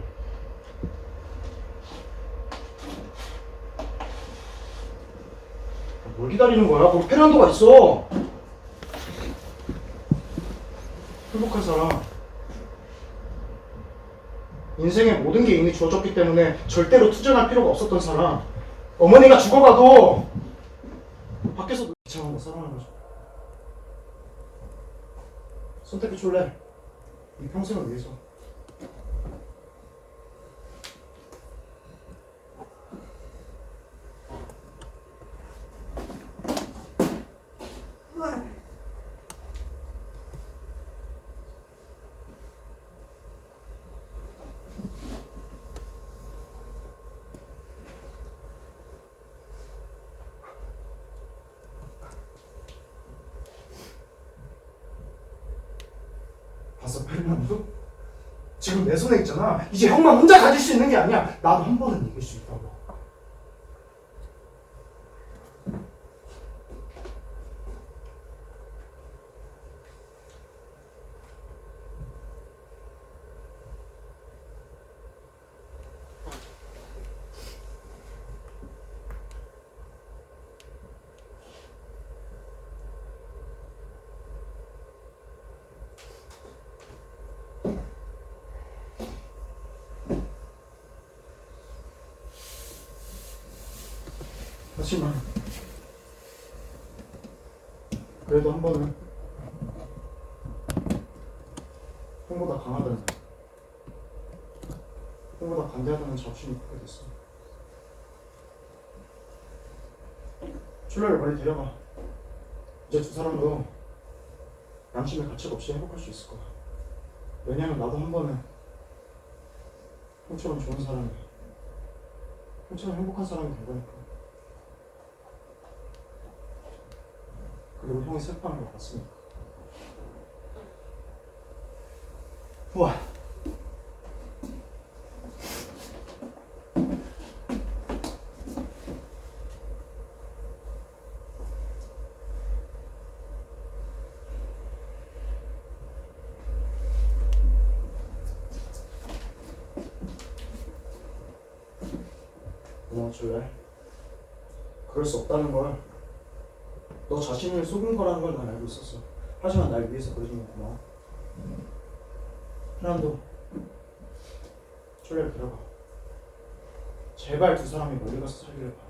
뭘 기다리는 거야? 거기 페란도가 있어. 행복한 사람. 인생의 모든 게 이미 주어졌기 때문에 절대로 투쟁할 필요가 없었던 사람. 어머니가 죽어가도 밖에서 이상한 거 사랑하는 거죠. 선택해 촐레. 이 평생을 위해서. 후안. 봤어, 페르난도? 지금 내 손에 있잖아. 이제 형만 혼자 가질 수 있는 게 아니야. 나도 한 번은 이길 수 있다고. 하지만 그래도 한 번은 형보다 강하다는, 형보다 관대하다는 자부심이 크게 됐어. 촐레를 빨리 데려가. 이제 두 사람도 양심의 가책 없이 행복할 수 있을 거야. 왜냐면 나도 한 번은 형처럼 좋은 사람이, 형처럼 행복한 사람이 된 거니까. 그리고 형이 슬퍼하는 걸 봤으니까. 후안. 고마워, 촐레. 그럴 수 없다는 걸, 너 자신을 속인 거라는 걸 난 알고 있었어. 하지만 날 위해서 그러는 건 고마워. 페란도, 촐레를 데려가. 제발 두 사람이 멀리 가서 살기를 바래.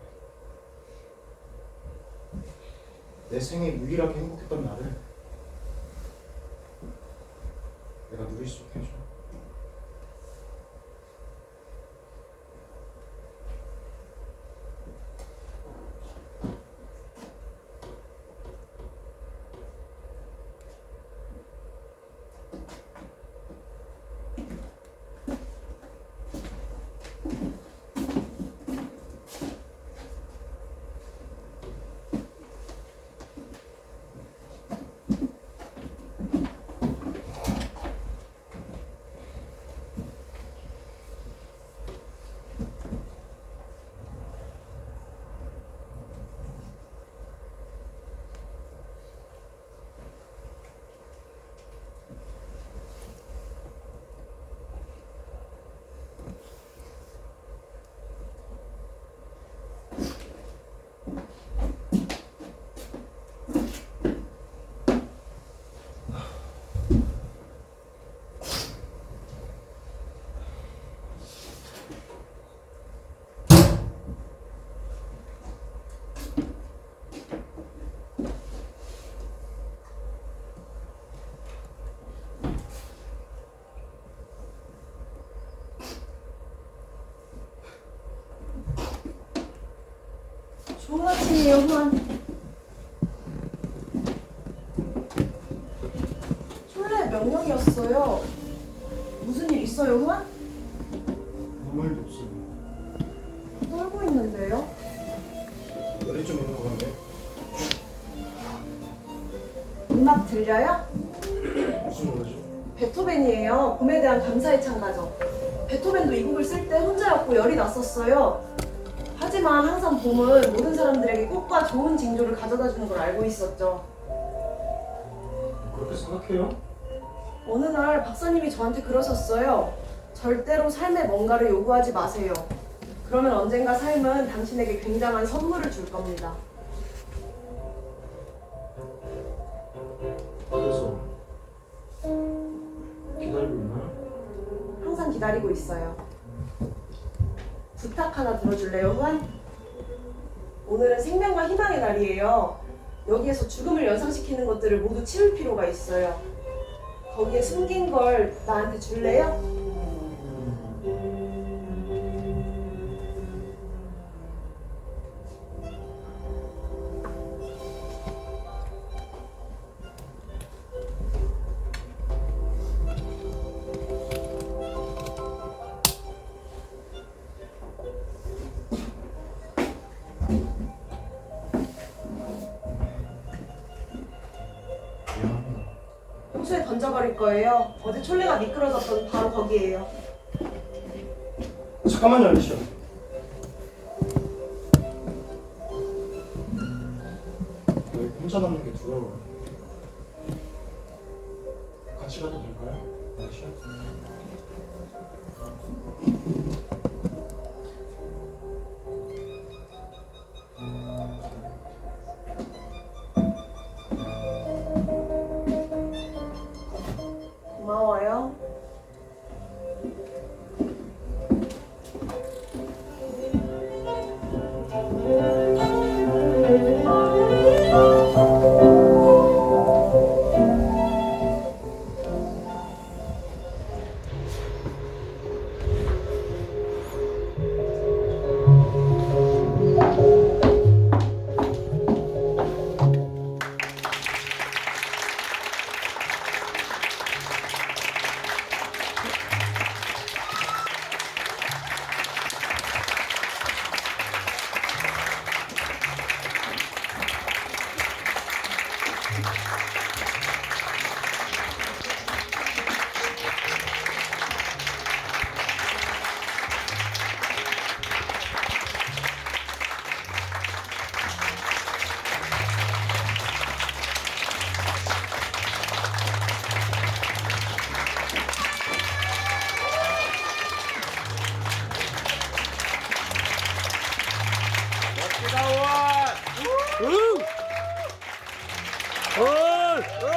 내 생에 유일하게 행복했던 나를 내가 누릴 수 있게 해줘. 명령이었어요. 무슨 일 있어요, 후안? 아무 일도 없어요. 떨고 있는데요? 열이 좀 있는 것 같네. 음악 들려요? 무슨 노래죠? 베토벤이에요. 봄에 대한 감사의 찬가죠. 베토벤도 이 곡을 쓸 때 혼자였고 열이 났었어요. 하지만 항상 봄은 모든 사람들에게 꽃과 좋은 징조를 가져다 주는 걸 알고 있었죠. 그렇게 생각해요? 어느 날 박사님이 저한테 그러셨어요. 절대로 삶에 뭔가를 요구하지 마세요. 그러면 언젠가 삶은 당신에게 굉장한 선물을 줄 겁니다. 그래서 기다리고 있나요? 항상 기다리고 있어요. 부탁 하나 들어줄래요, 후안? 오늘은 생명과 희망의 날이에요. 여기에서 죽음을 연상시키는 것들을 모두 치울 필요가 있어요. 거기에 숨긴 걸 나한테 줄래요? 미안합니다. 호수에 던져버릴 거예요. 어제 촐레가 미끄러졌던 바로 거기에요. 잠깐만요, 알리시오. 여기 혼자 남는 게 두려워요. 같이 가도 될까요? 알리시오? 고마워요. 응! 헐!